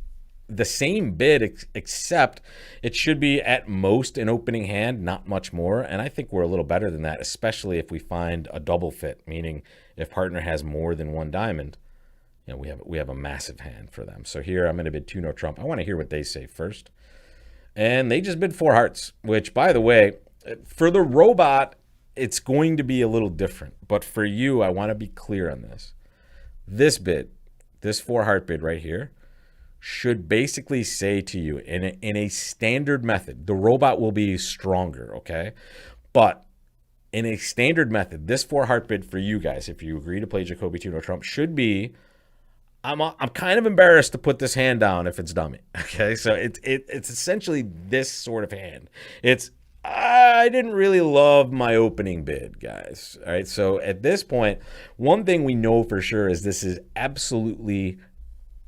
the same bid, except it should be at most an opening hand, not much more. And I think we're a little better than that, especially if we find a double fit, meaning if partner has more than 1 diamond, we have a massive hand for them. So here I'm going to bid Tuno Trump. I want to hear what they say first. And they just bid 4 hearts, which, by the way, for the robot, it's going to be a little different. But for you, I want to be clear on this. This bid, this 4-heart bid right here, should basically say to you, in a standard method, the robot will be stronger, okay? But in a standard method, this 4-heart bid for you guys, if you agree to play Jacoby Tuno Trump, should be, I'm kind of embarrassed to put this hand down if it's dummy. Okay, so it's essentially this sort of hand. I didn't really love my opening bid, guys. All right, so at this point, one thing we know for sure is this is absolutely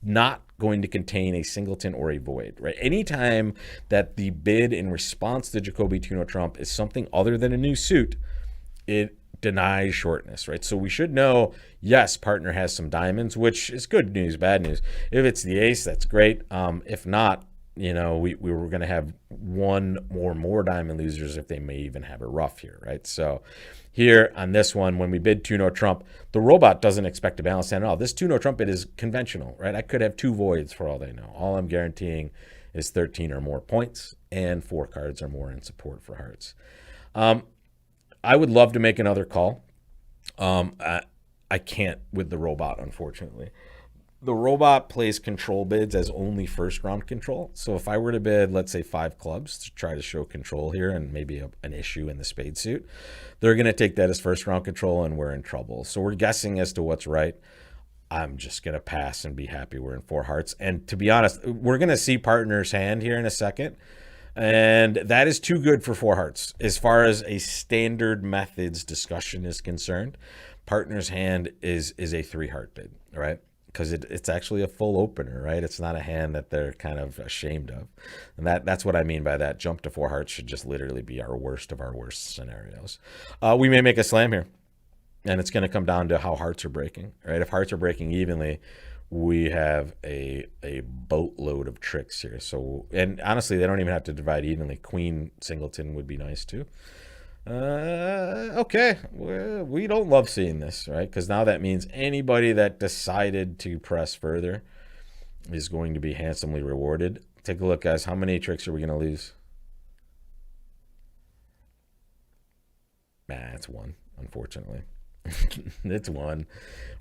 not going to contain a singleton or a void, right? Anytime that the bid in response to Jacoby Tuno Trump is something other than a new suit, it denies shortness, right? So we should know, yes, partner has some diamonds, which is good news, bad news. If it's the ace, that's great. If not, we were going to have one or more diamond losers if they may even have a rough here, right? So here on this one, when we bid Tuno Trump, the robot doesn't expect to balance hand at all. This Tuno Trump bid is conventional, right? I could have 2 voids for all they know. All I'm guaranteeing is 13 or more points and 4 cards or more in support for hearts. I would love to make another call. I can't with the robot, unfortunately. The robot plays control bids as only first round control. So if I were to bid, let's say 5 clubs to try to show control here and maybe an issue in the spade suit, they're going to take that as first round control and we're in trouble. So we're guessing as to what's right. I'm just going to pass and be happy we're in 4 hearts. And to be honest, we're going to see partner's hand here in a second. And that is too good for 4 hearts. As far as a standard methods discussion is concerned, partner's hand is a 3-heart bid, right? Because it's actually a full opener, right? It's not a hand that they're kind of ashamed of. And that's what I mean by that. Jump to 4 hearts should just literally be our worst of our worst scenarios. We may make a slam here, and it's going to come down to how hearts are breaking, right? If hearts are breaking evenly, we have a boatload of tricks here. So, and honestly, they don't even have to divide evenly. Queen singleton would be nice too. Okay, we don't love seeing this, right? Because now that means anybody that decided to press further is going to be handsomely rewarded. Take a look, guys. How many tricks are we going to lose? It's 1, unfortunately. It's 1.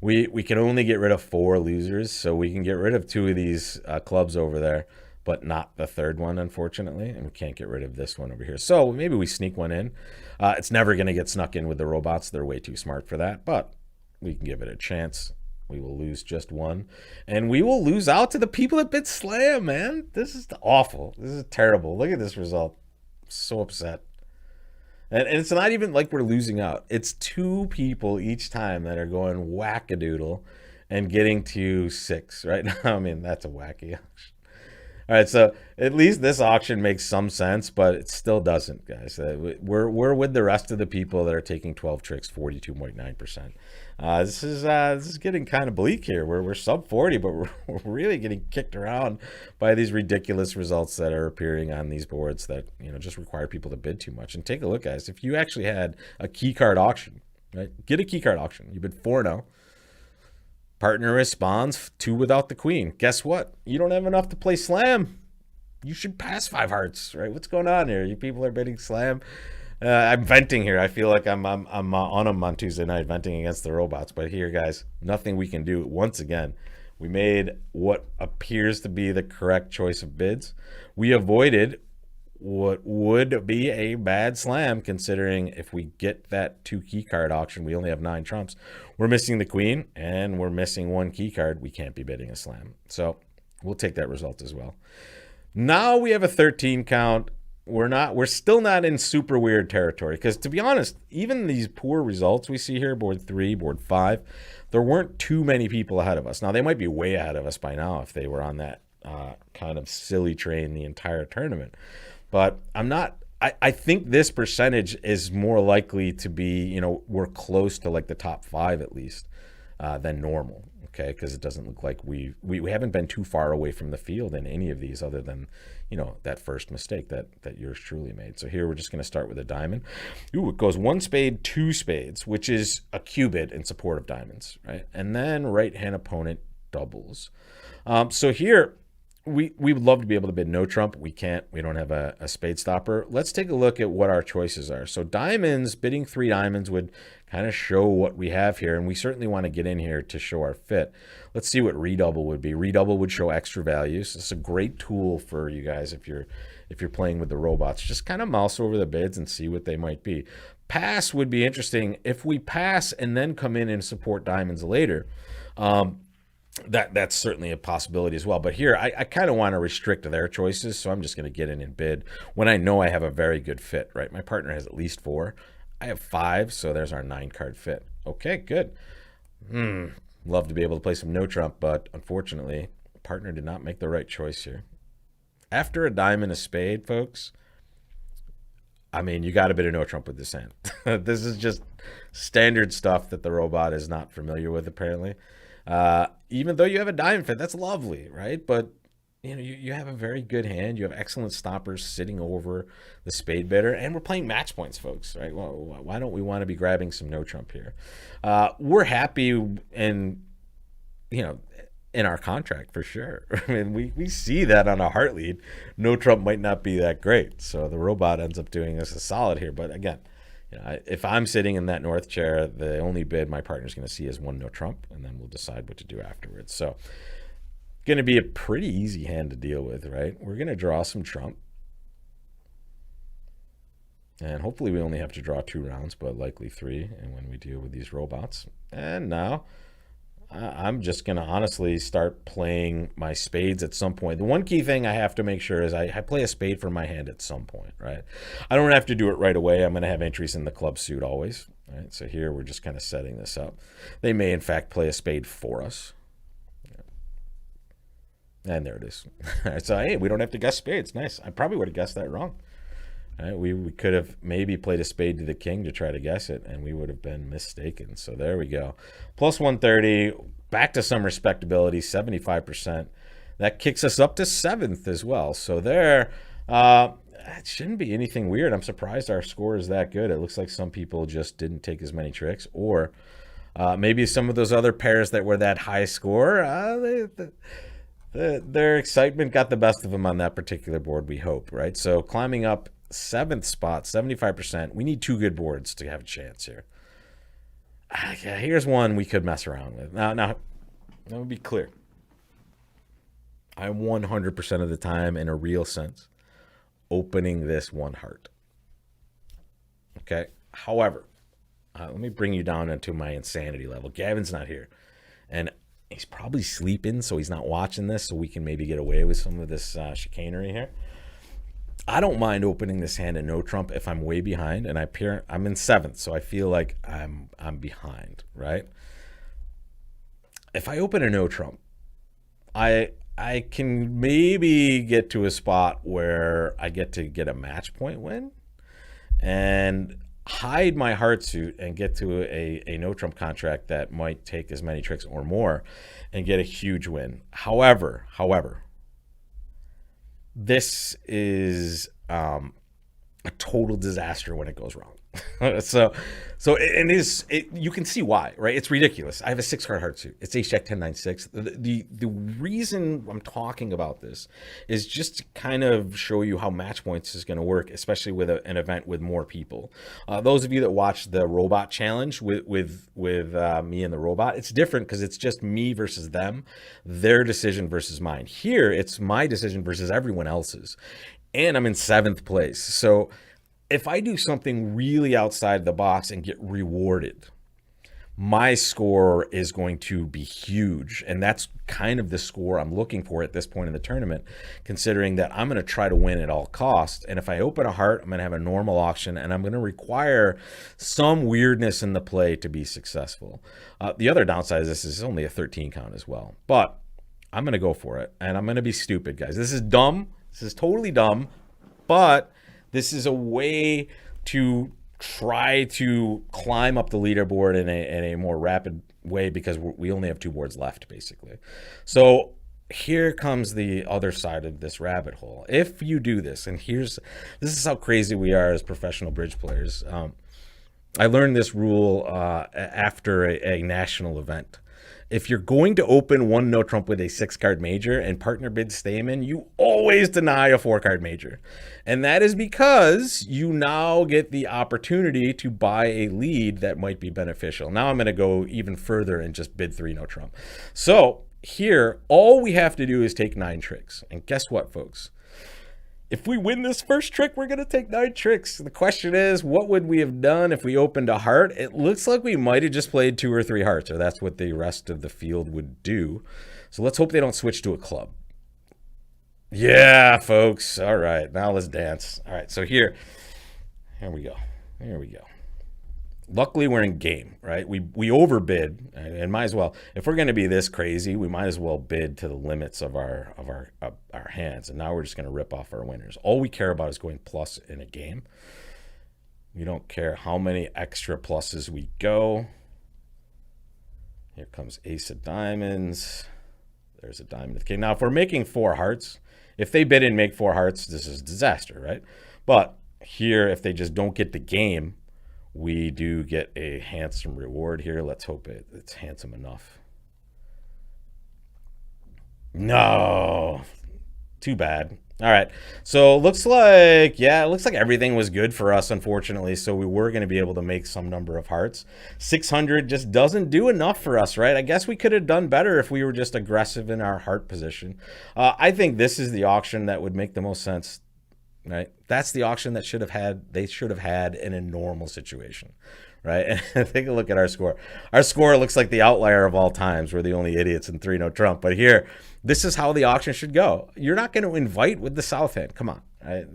We can only get rid of 4 losers, so we can get rid of 2 of these clubs over there, but not the 3rd one, unfortunately, and we can't get rid of this one over here. So maybe we sneak one in. It's never going to get snuck in with the robots. They're way too smart for that, but we can give it a chance. We will lose just 1, and we will lose out to the people that bid slam, man. This is awful. This is terrible. Look at this result. I'm so upset. And it's not even like we're losing out. It's 2 people each time that are going wackadoodle and getting to 6 right now. I mean, that's a wacky auction. All right, so at least this auction makes some sense, but it still doesn't, guys. We're with the rest of the people that are taking 12 tricks, 42.9%. This is getting kind of bleak here. We're sub 40, but we're really getting kicked around by these ridiculous results that are appearing on these boards that just require people to bid too much. And take a look, guys. If you actually had a key card auction, right? Get a key card auction. You bid 4-0. Partner responds 2 without the queen. Guess what? You don't have enough to play slam. You should pass 5 hearts, right? What's going on here? You people are bidding slam. I'm venting here. I feel like I'm on them on Tuesday night venting against the robots. But here, guys, nothing we can do. Once again, we made what appears to be the correct choice of bids. We avoided what would be a bad slam, considering if we get that 2 key card auction, we only have 9 trumps. We're missing the queen and we're missing 1 key card. We can't be bidding a slam. So we'll take that result as well. Now we have a 13 count. We're still not in super weird territory, because to be honest, even these poor results we see here, board 3, board 5, there weren't too many people ahead of us. Now they might be way ahead of us by now if they were on that kind of silly train the entire tournament. But I think this percentage is more likely to be, we're close to like the top 5 at least than normal. Okay, because it doesn't look like we haven't been too far away from the field in any of these, other than that first mistake that yours truly made. So here we're just going to start with a diamond. Ooh, it goes 1 spade, 2 spades, which is a cubit in support of diamonds, right? And then right hand opponent doubles. So here we would love to be able to bid no trump. We can't. We don't have a spade stopper. Let's take a look at what our choices are. So diamonds, bidding 3 diamonds would kind of show what we have here, and we certainly want to get in here to show our fit. Let's see what redouble would be. Redouble would show extra values. It's a great tool for you guys if you're playing with the robots. Just kind of mouse over the bids and see what they might be. Pass would be interesting. If we pass and then come in and support diamonds later, that's certainly a possibility as well. But here, I kind of want to restrict their choices, so I'm just going to get in and bid when I know I have a very good fit, right? My partner has at least 4. I have 5, so there's our 9-card fit. Okay, good. Love to be able to play some no trump, but unfortunately, partner did not make the right choice here. After a diamond, a spade, folks, I mean, you got to bid a no trump with this hand. This is just standard stuff that the robot is not familiar with, apparently. Even though you have a diamond fit, that's lovely, right? But you have a very good hand. You have excellent stoppers sitting over the spade bidder, and we're playing match points, folks, right? Well, why don't we want to be grabbing some no trump here? We're happy in our contract for sure. I mean, we see that on a heart lead. No trump might not be that great, so the robot ends up doing us a solid here. But again, if I'm sitting in that north chair, the only bid my partner's going to see is 1 no trump, and then we'll decide what to do afterwards. So going to be a pretty easy hand to deal with, right? We're going to draw some trump. And hopefully we only have to draw 2 rounds, but likely 3, and when we deal with these robots. And now I'm just going to honestly start playing my spades at some point. The one key thing I have to make sure is I play a spade from my hand at some point, right? I don't have to do it right away. I'm going to have entries in the club suit always, right? So here we're just kind of setting this up. They may, in fact, play a spade for us. And there it is. So, hey, we don't have to guess spades. Nice. I probably would have guessed that wrong. Right? We could have maybe played a spade to the king to try to guess it, and we would have been mistaken. So there we go. Plus 130, back to some respectability, 75%. That kicks us up to 7th as well. So there, it shouldn't be anything weird. I'm surprised our score is that good. It looks like some people just didn't take as many tricks, or maybe some of those other pairs that were that high score, their excitement got the best of them on that particular board, we hope, right? So climbing up 7th spot, 75%. We need 2 good boards to have a chance here. Yeah, here's one we could mess around with. Now, let me be clear. I'm 100% of the time, in a real sense, opening this 1 heart. Okay? However, let me bring you down into my insanity level. Gavin's not here. And he's probably sleeping, so he's not watching this, so we can maybe get away with some of this chicanery here. I don't mind opening this hand in no trump if I'm way behind, and I'm in 7th, so I feel like I'm behind, right? If I open a no trump, I can maybe get to a spot where I get to get a match point win and hide my heart suit and get to a no trump contract that might take as many tricks or more and get a huge win. However, this is a total disaster when it goes wrong. so you can see why, right? It's ridiculous. I have a 6-card heart suit. It's ace jack 10 9 6. The reason I'm talking about this is just to kind of show you how match points is going to work, especially with an event with more people. Those of you that watch the robot challenge with me and the robot, it's different because it's just me versus them, their decision versus mine. Here it's my decision versus everyone else's, and I'm in 7th place. So if I do something really outside the box and get rewarded, my score is going to be huge. And that's kind of the score I'm looking for at this point in the tournament, considering that I'm going to try to win at all costs. And if I open a heart, I'm going to have a normal auction, and I'm going to require some weirdness in the play to be successful. The other downside is this is only a 13 count as well. But I'm going to go for it, and I'm going to be stupid, guys. This is dumb. This is totally dumb. But this is a way to try to climb up the leaderboard in a more rapid way, because we only have 2 boards left, basically. So here comes the other side of this rabbit hole. If you do this, and this is how crazy we are as professional bridge players. I learned this rule after a national event. If you're going to open one no trump with a 6-card major and partner bids stay in, you always deny a 4-card major. And that is because you now get the opportunity to buy a lead that might be beneficial. Now I'm going to go even further and just bid 3 no trump. So here, all we have to do is take 9 tricks. And guess what, folks? If we win this first trick, we're going to take 9 tricks. The question is, what would we have done if we opened a heart? It looks like we might have just played 2 or 3 hearts, or that's what the rest of the field would do. So let's hope they don't switch to a club. Yeah, folks. All right, now let's dance. All right, so here we go. Here we go. Luckily, we're in game, right? We overbid, and might as well. If we're going to be this crazy, we might as well bid to the limits of our hands. And now we're just going to rip off our winners. All we care about is going plus in a game. We don't care how many extra pluses we go. Here comes ace of diamonds. There's a diamond of the king. Now, if we're making 4 hearts, if they bid and make 4 hearts, this is a disaster, right? But here, if they just don't get the game, we do get a handsome reward here. Let's hope it's handsome enough. No, too bad. All right, so looks like everything was good for us, unfortunately. So we were going to be able to make some number of hearts. 600 just doesn't do enough for us, right? I guess we could have done better if we were just aggressive in our heart position. I think this is the auction that would make the most sense. Right, that's the auction that they should have had in a normal situation, right? And take a look at our score. Our score looks like the outlier of all times. We're the only idiots in 3 no trump. But here, this is how the auction should go. You're not going to invite with the south hand. Come on, right?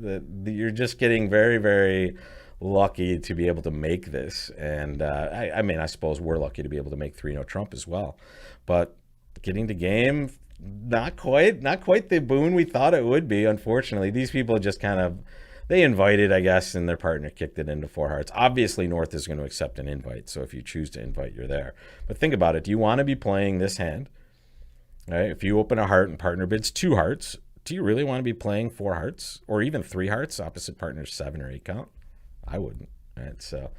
You're just getting very, very lucky to be able to make this. And I mean, I suppose we're lucky to be able to make 3 no trump as well. But getting to game, not quite the boon we thought it would be. Unfortunately, these people just they invited, I guess, and their partner kicked it into 4 hearts. Obviously, North is going to accept an invite, so if you choose to invite, you're there. But think about it. Do you want to be playing this hand? Right? If you open a heart and partner bids 2 hearts, do you really want to be playing 4 hearts or even 3 hearts, opposite partner's 7 or 8 count? I wouldn't. Right? So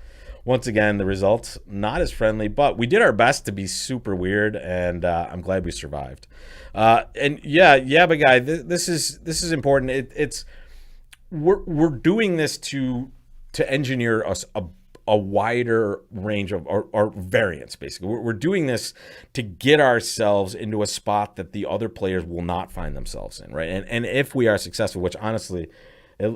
once again, the results not as friendly, but we did our best to be super weird, and I'm glad we survived. And but guy, this is important. We're doing this to engineer us a wider range of or variance. Basically, we're doing this to get ourselves into a spot that the other players will not find themselves in, right? And if we are successful, which honestly,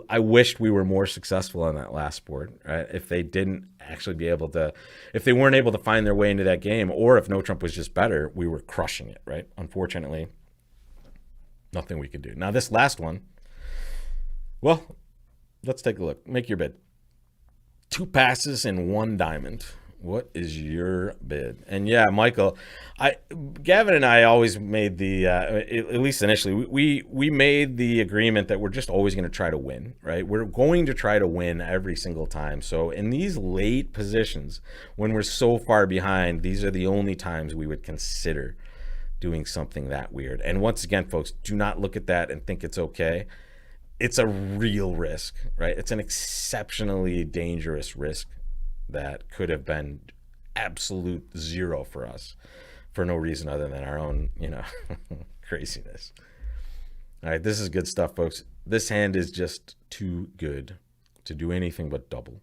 I wished we were more successful on that last board, right? If they didn't actually if they weren't able to find their way into that game, or if no trump was just better, we were crushing it, right? Unfortunately, nothing we could do. Now this last one, well, let's take a look. Make your bid. 2 passes and 1 diamond. What is your bid? And yeah, Michael, Gavin and I always made the, at least initially, we made the agreement that we're just always going to try to win, right? We're going to try to win every single time. So in these late positions, when we're so far behind, these are the only times we would consider doing something that weird. And once again, folks, do not look at that and think it's okay. it's a real risk, right? It's an exceptionally dangerous risk that could have been absolute zero for us for no reason other than our own, craziness. All right, this is good stuff, folks. This hand is just too good to do anything but double.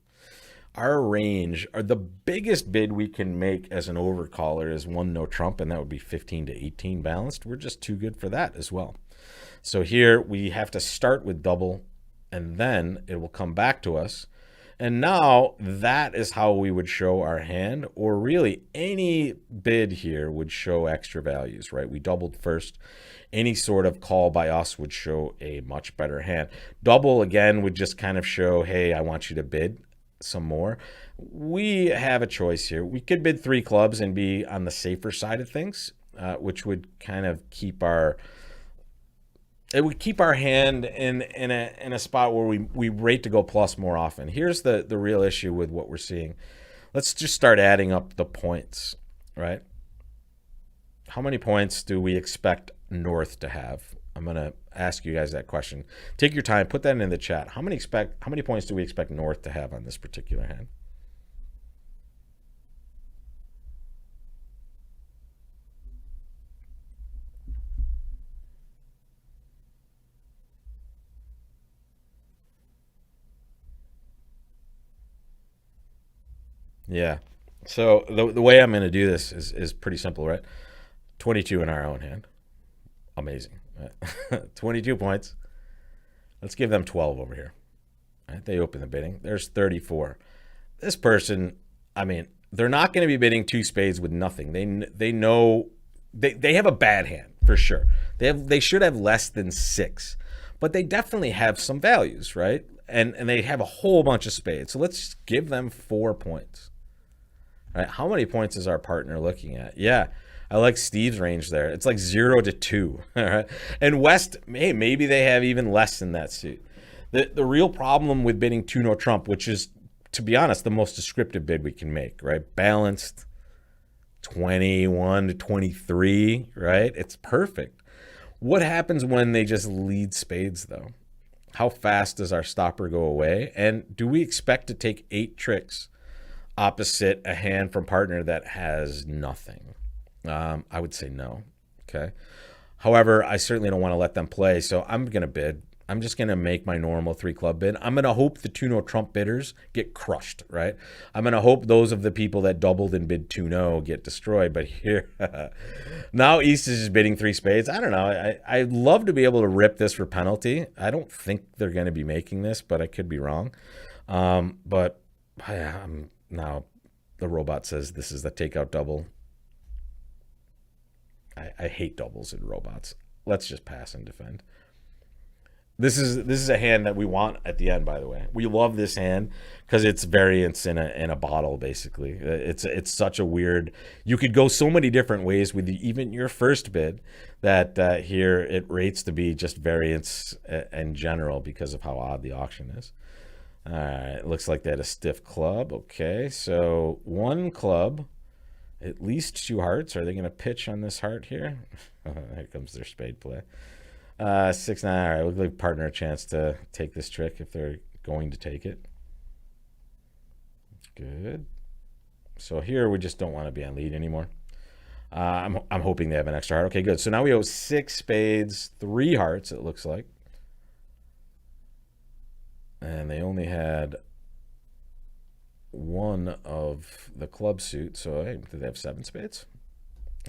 Our range, or the biggest bid we can make as an overcaller is one no trump, and that would be 15 to 18 balanced. We're just too good for that as well. So here we have to start with double, and then it will come back to us. And now that is how we would show our hand, or really any bid here would show extra values, right? We doubled first. Any sort of call by us would show a much better hand. Double, again, would just kind of show, hey, I want you to bid some more. We have a choice here. We could bid 3 clubs and be on the safer side of things, which would kind of keep our hand in a spot where we rate to go plus more often. Here's the real issue with what we're seeing. Let's just start adding up the points, right? How many points do we expect North to have? I'm going to ask you guys that question. Take your time, put that in the chat. How many points do we expect North to have on this particular hand? Yeah. So the way I'm going to do this is pretty simple, right? 22 in our own hand. Amazing. 22 points. Let's give them 12 over here. Right? They open the bidding. There's 34. This person, I mean, they're not going to be bidding 2 spades with nothing. They know they have a bad hand for sure. They should have less than 6, but they definitely have some values, right? And they have a whole bunch of spades. So let's give them 4 points. All right, how many points is our partner looking at? Yeah, I like Steve's range there. It's like 0 to 2. All right, and West, hey, maybe they have even less than that suit. The real problem with bidding 2 no trump, which is, to be honest, the most descriptive bid we can make, right? Balanced 21 to 23, right? It's perfect. What happens when they just lead spades, though? How fast does our stopper go away? And do we expect to take 8 tricks opposite a hand from partner that has nothing? I would say no. Okay. However, I certainly don't want to let them play, so I'm going to bid. I'm just going to make my normal 3 club bid. I'm going to hope the 2 no trump bidders get crushed, right? I'm going to hope those of the people that doubled and bid 2 no get destroyed. But here, now East is just bidding 3 spades. I don't know. I'd love to be able to rip this for penalty. I don't think they're going to be making this, but I could be wrong. But now the robot says this is the takeout double. I hate doubles in robots. Let's just pass and defend. This is a hand that we want at the end, by the way. We love this hand because it's variance in a bottle, basically. It's such a weird. You could go so many different ways with even your first bid that here it rates to be just variance in general because of how odd the auction is. All right, it looks like they had a stiff club. Okay, so 1 club, at least 2 hearts. Are they going to pitch on this heart here? Here comes their spade play. 6-9. All right, we'll give partner a chance to take this trick if they're going to take it. Good. So here we just don't want to be on lead anymore. I'm hoping they have an extra heart. Okay, good. So now we owe 6 spades, 3 hearts, it looks like. And they only had 1 of the club suit. So hey, did they have 7 spades?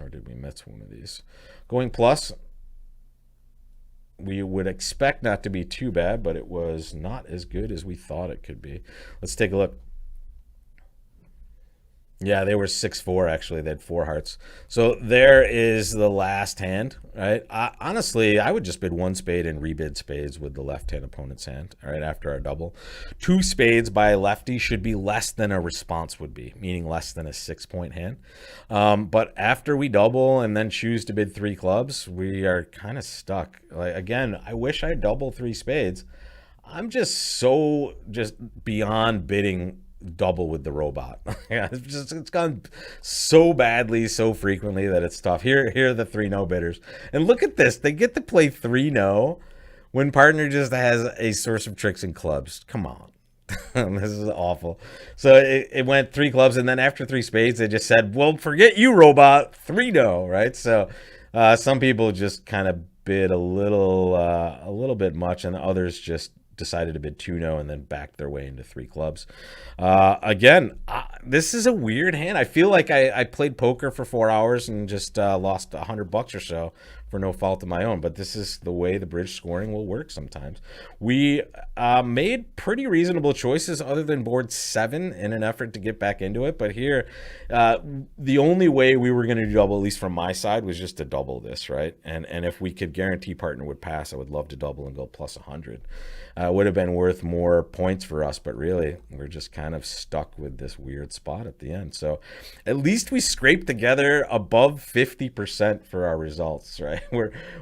Or did we miss one of these? Going plus. We would expect not to be too bad, but it was not as good as we thought it could be. Let's take a look. Yeah, they were 6-4, actually. They had 4 hearts. So there is the last hand, right? Honestly, I would just bid 1 spade and rebid spades with the left-hand opponent's hand, all right, after our double. 2 spades by a lefty should be less than a response would be, meaning less than a 6-point hand. But after we double and then choose to bid 3 clubs, we are kind of stuck. Like, again, I wish I double 3 spades. I'm just beyond bidding double with the robot. Yeah, it's gone so badly, so frequently that it's tough. Here are the 3 no bidders, and look at this. They get to play 3 no when partner just has a source of tricks and clubs. Come on. This is awful. So it went 3 clubs, and then after 3 spades, they just said, well, forget you, robot. 3 no, right? So some people just kind of bid a little bit much, and others just decided to bid 2 no and then backed their way into 3 clubs. Again, this is a weird hand. I feel like I played poker for 4 hours and just lost $100 or so for no fault of my own. But this is the way the bridge scoring will work sometimes. We made pretty reasonable choices other than board 7 in an effort to get back into it. But here, the only way we were going to double, at least from my side, was just to double this, right? And if we could guarantee partner would pass, I would love to double and go plus 100. Would have been worth more points for us, but really we're just kind of stuck with this weird spot at the end. So at least we scraped together above 50% for our results, right?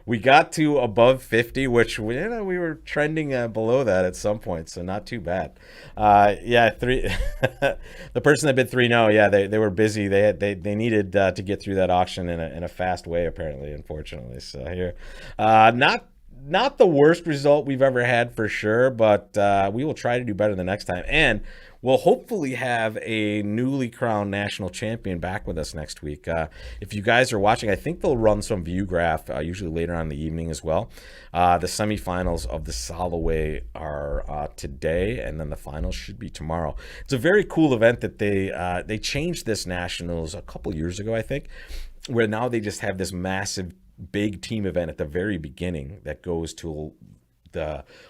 We got to above 50, which we were trending below that at some point, so not too bad. The person that bid 3 no, yeah, they were busy. They needed to get through that auction in a fast way, apparently, unfortunately. So here, not the worst result we've ever had for sure, but we will try to do better the next time. And we'll hopefully have a newly crowned national champion back with us next week. If you guys are watching, I think they'll run some view graph usually later on in the evening as well. The semifinals of the Soloway are today, and then the finals should be tomorrow. It's a very cool event that they changed this nationals a couple years ago, I think, where now they just have this massive big team event at the very beginning that goes to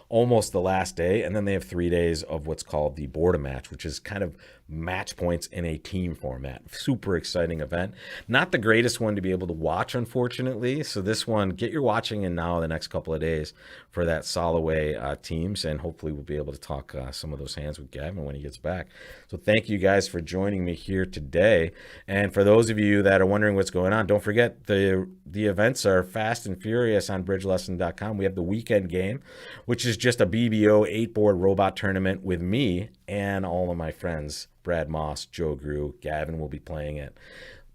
almost the last day, and then they have 3 days of what's called the Border Match, which is kind of match points in a team format. Super exciting event. Not the greatest one to be able to watch, unfortunately. So this one, get your watching in now the next couple of days for that Soloway teams, and hopefully we'll be able to talk some of those hands with Gavin when he gets back. So thank you guys for joining me here today. And for those of you that are wondering what's going on, don't forget the events are fast and furious on bridgelesson.com. We have the weekend game, which is just a BBO 8-board robot tournament with me and all of my friends. Brad Moss, Joe Grew, Gavin will be playing it.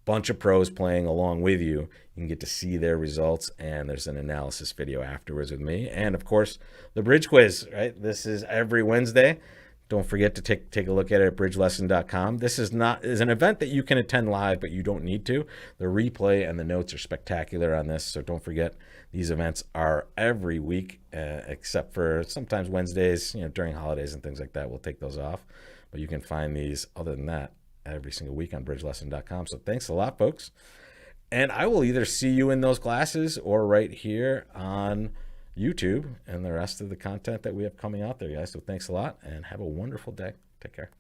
Bunch of pros playing along with you. You can get to see their results, and there's an analysis video afterwards with me. And, of course, the bridge quiz, right? This is every Wednesday. Don't forget to take a look at it at bridgelesson.com. This is an event that you can attend live, but you don't need to. The replay and the notes are spectacular on this, so don't forget these events are every week, except for sometimes Wednesdays, during holidays and things like that. We'll take those off, but you can find these other than that every single week on bridgelesson.com. So thanks a lot, folks. And I will either see you in those classes or right here on YouTube and the rest of the content that we have coming out there, guys. So thanks a lot and have a wonderful day. Take care.